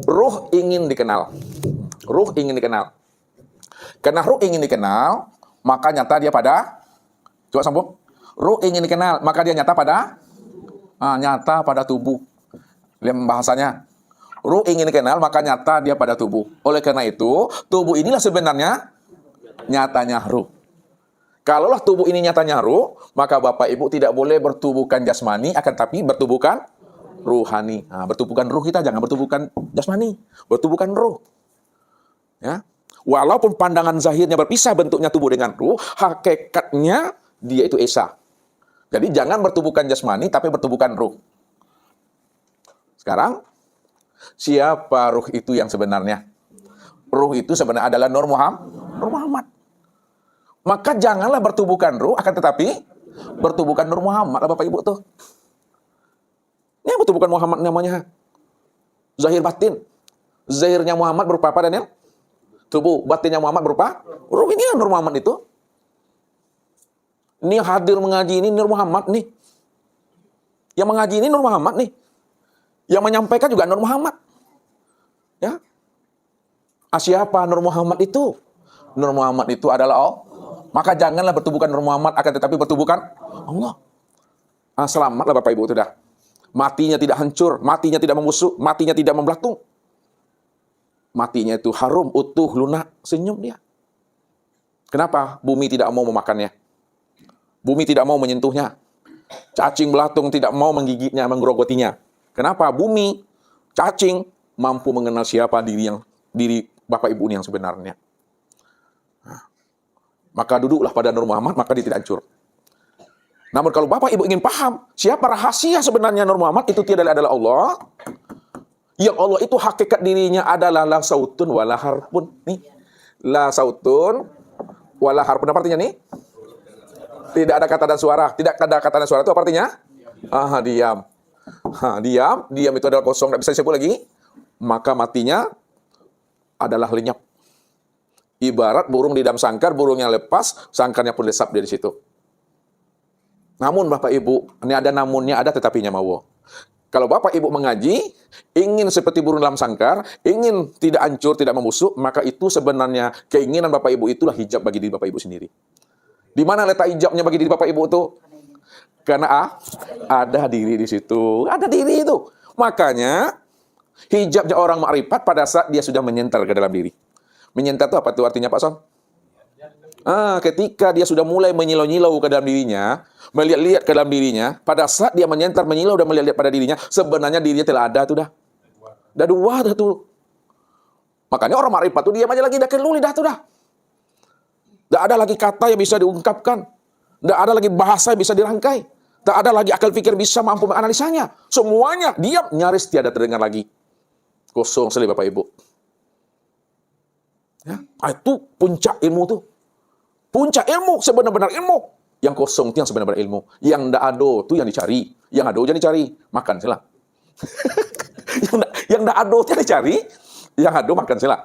ruh ingin dikenal. Ruh ingin dikenal. Karena ruh ingin dikenal, maka nyata dia pada, coba sambung. Ruh ingin dikenal, maka dia nyata pada, nyata pada tubuh. Lihat bahasanya. Ruh ingin dikenal, maka nyata dia pada tubuh. Oleh karena itu, tubuh inilah sebenarnya nyatanya ruh. Kalaulah tubuh ini nyatanya ruh, maka Bapak Ibu tidak boleh bertubuhkan jasmani, akan tapi bertubuhkan ruhani. Bertubuhkan ruh kita, jangan bertubuhkan jasmani. Bertubuhkan ruh. Ya. Walaupun pandangan zahirnya berpisah bentuknya tubuh dengan ruh, hakikatnya dia itu esa. Jadi jangan bertubuhkan jasmani, tapi bertubuhkan ruh. Sekarang, siapa ruh itu yang sebenarnya? Ruh itu sebenarnya adalah Nur Muhammad. Maka janganlah bertubuhkan ruh, akan tetapi bertubuhkan Nur Muhammad, Bapak Ibu tuh. Ini bertubuhkan Muhammad namanya. Zahir batin. Zahirnya Muhammad berupa apa, Daniel? Tubuh. Batinnya Muhammad berupa ruh. Ini Nur Muhammad itu. Ini yang hadir mengaji ini Nur Muhammad nih. Yang mengaji ini Nur Muhammad nih. Yang menyampaikan juga Nur Muhammad. Ya. Siapa Nur Muhammad itu? Nur Muhammad itu adalah Allah. Maka janganlah bertubuhkan Nur Muhammad, akan tetapi bertubuhkan Allah. Selamatlah Bapak Ibu, sudah. Matinya tidak hancur, matinya tidak membusuk, matinya tidak membelatung. Matinya itu harum, utuh, lunak, senyum dia. Kenapa? Bumi tidak mau memakannya. Bumi tidak mau menyentuhnya. Cacing belatung tidak mau menggigitnya, menggerogotinya. Kenapa? Bumi, cacing mampu mengenal siapa diri Bapak Ibu ini yang sebenarnya. Maka duduklah pada Nur Muhammad, maka dia tidak hancur. Namun kalau Bapak Ibu ingin paham siapa rahasia sebenarnya Nur Muhammad, itu tiada adalah Allah. Yang Allah itu hakikat dirinya adalah la sautun wala harpun. Nih. La sautun wala harpun. Apa artinya nih? Tidak ada kata dan suara. Tidak ada kata dan suara itu apa artinya? Diam. Diam itu adalah kosong, tidak bisa disebut lagi. Maka matinya adalah lenyap. Ibarat burung di dalam sangkar, burungnya lepas, sangkarnya pun lesap dari situ. Namun Bapak Ibu, ini ada namunnya, ada tetapinya mau. Kalau Bapak Ibu mengaji, ingin seperti burung dalam sangkar, ingin tidak hancur, tidak membusuk, maka itu sebenarnya keinginan Bapak Ibu itulah hijab bagi diri Bapak Ibu sendiri. Di mana letak hijabnya bagi diri Bapak Ibu itu? Karena ada diri di situ. Ada diri itu. Makanya, hijabnya orang makrifat pada saat dia sudah menyental ke dalam diri. Menyental itu apa tuh artinya Pak Son? Ketika dia sudah mulai menyilau-nyilau ke dalam dirinya, melihat-lihat ke dalam dirinya, pada saat dia menyentar, menyilau dan melihat-lihat pada dirinya, sebenarnya dirinya telah ada tuh dah. Dah dua dah tuh. Makanya orang makrifat tuh diam aja lagi, dah keluli dah tuh dah. Dah ada lagi kata yang bisa diungkapkan. Dah ada lagi bahasa yang bisa dirangkai. Tak ada lagi akal pikir bisa mampu menganalisanya. Semuanya diam, nyaris tiada terdengar lagi. Kosong sekali Bapak Ibu. Ya, itu puncak ilmu tuh. Puncak ilmu, sebenar-benar ilmu. Yang kosong itu yang sebenar-benar ilmu. Yang ndak ado itu yang dicari. Yang ado jangan dicari. Makan sila. yang ndak ado itu yang dicari. Yang ado makan sila.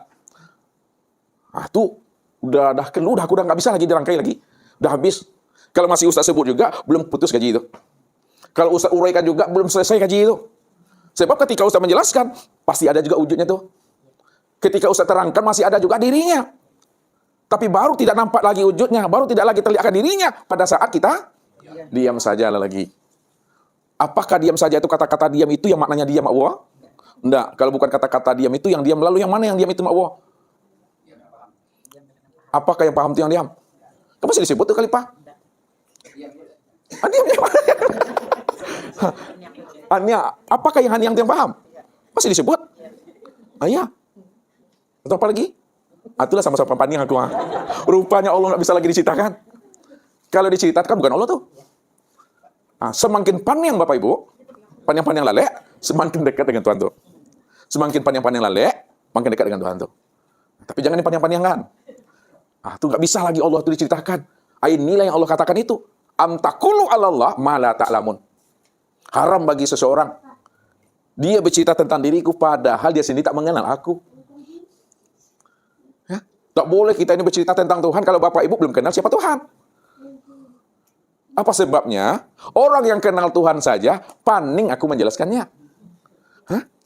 Itu udah keluar, aku udah nggak bisa lagi dirangkai lagi. Udah habis. Kalau masih Ustaz sebut juga, belum putus gaji itu. Kalau Ustaz uraikan juga, belum selesai gaji itu. Sebab ketika Ustaz menjelaskan, pasti ada juga wujudnya tuh. Ketika Ustaz terangkan, masih ada juga dirinya. Tapi baru tidak nampak lagi wujudnya, baru tidak lagi terlihat dirinya pada saat kita diam saja lagi. Apakah diam saja itu kata-kata diam itu yang maknanya diam Allah? Enggak, kalau bukan kata-kata diam itu yang diam, lalu yang mana yang diam itu Allah? Apakah yang paham itu yang diam? Kamu masih disebut tuh kali Pak? Diam. Apakah yang paham? Masih disebut? Iya. Atau apa lagi? Itulah sama-sama paning aku. Rupanya Allah nggak bisa lagi diceritakan. Kalau diceritakan bukan Allah tuh. Semakin paning Bapak Ibu, paning-paning lalek, semakin dekat dengan Tuhan tuh. Semakin paning-paning lalek, makin dekat dengan Tuhan tuh. Tapi jangan dipanjang-panjangkan. Itu nggak bisa lagi Allah itu diceritakan. Inilah yang Allah katakan itu. Amtakulu Allah ma la ta'lamun. Haram bagi seseorang. Dia bercerita tentang diriku padahal dia sendiri tak mengenal aku. Ya? Tak boleh kita ini bercerita tentang Tuhan kalau Bapak Ibu belum kenal siapa Tuhan. Apa sebabnya? Orang yang kenal Tuhan saja paning aku menjelaskannya.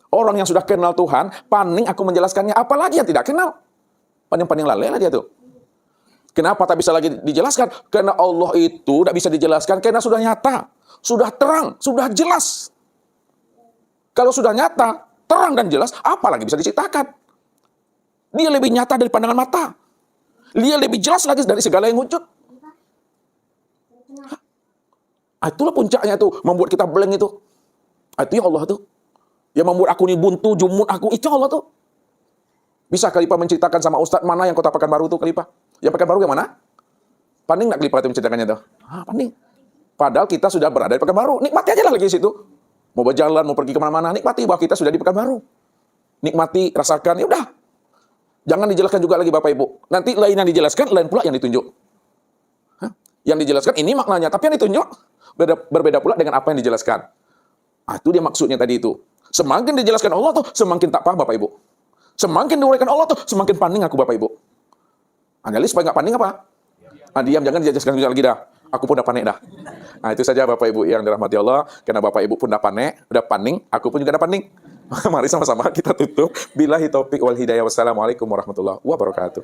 Orang yang sudah kenal Tuhan paning aku menjelaskannya. Apalagi yang tidak kenal. Paning-paning lalai lah dia tuh. Kenapa tak bisa lagi dijelaskan? Karena Allah itu tidak bisa dijelaskan karena sudah nyata, sudah terang, sudah jelas. Kalau sudah nyata, terang dan jelas, apa lagi bisa diceritakan? Dia lebih nyata dari pandangan mata. Dia lebih jelas lagi dari segala yang wujud. Itulah puncaknya tuh, membuat kita blank itu. Itu yang Allah tuh. Yang membuat aku ini buntu, jumut aku, itu Allah tuh. Bisa Khalifah menceritakan sama Ustadz mana yang kota Pekanbaru tuh Khalifah? Yang Pekanbaru yang mana? Paning nggak Khalifah itu menceritakannya tuh? Paning. Padahal kita sudah berada di Pekanbaru. Nikmati aja lah lagi di situ. Mau berjalan, mau pergi kemana-mana, nikmati bahwa kita sudah di Pekanbaru. Nikmati, rasakan, ya udah. Jangan dijelaskan juga lagi Bapak Ibu. Nanti lain yang dijelaskan, lain pula yang ditunjuk. Yang dijelaskan ini maknanya, tapi yang ditunjuk berbeda pula dengan apa yang dijelaskan. Itu dia maksudnya tadi itu. Semakin dijelaskan Allah tuh, semakin tak paham Bapak Ibu. Semakin diuraikan Allah tuh, semakin paning aku Bapak Ibu. Analis supaya nggak paning apa? Diam, jangan dijelaskan lagi dah. Aku pun udah panik dah. Itu saja Bapak Ibu yang dirahmati Allah. Karena Bapak Ibu pun udah paning, aku pun juga udah paning. Mari sama-sama kita tutup. Billahi taufiq wal hidayah. Wassalamualaikum warahmatullahi wabarakatuh.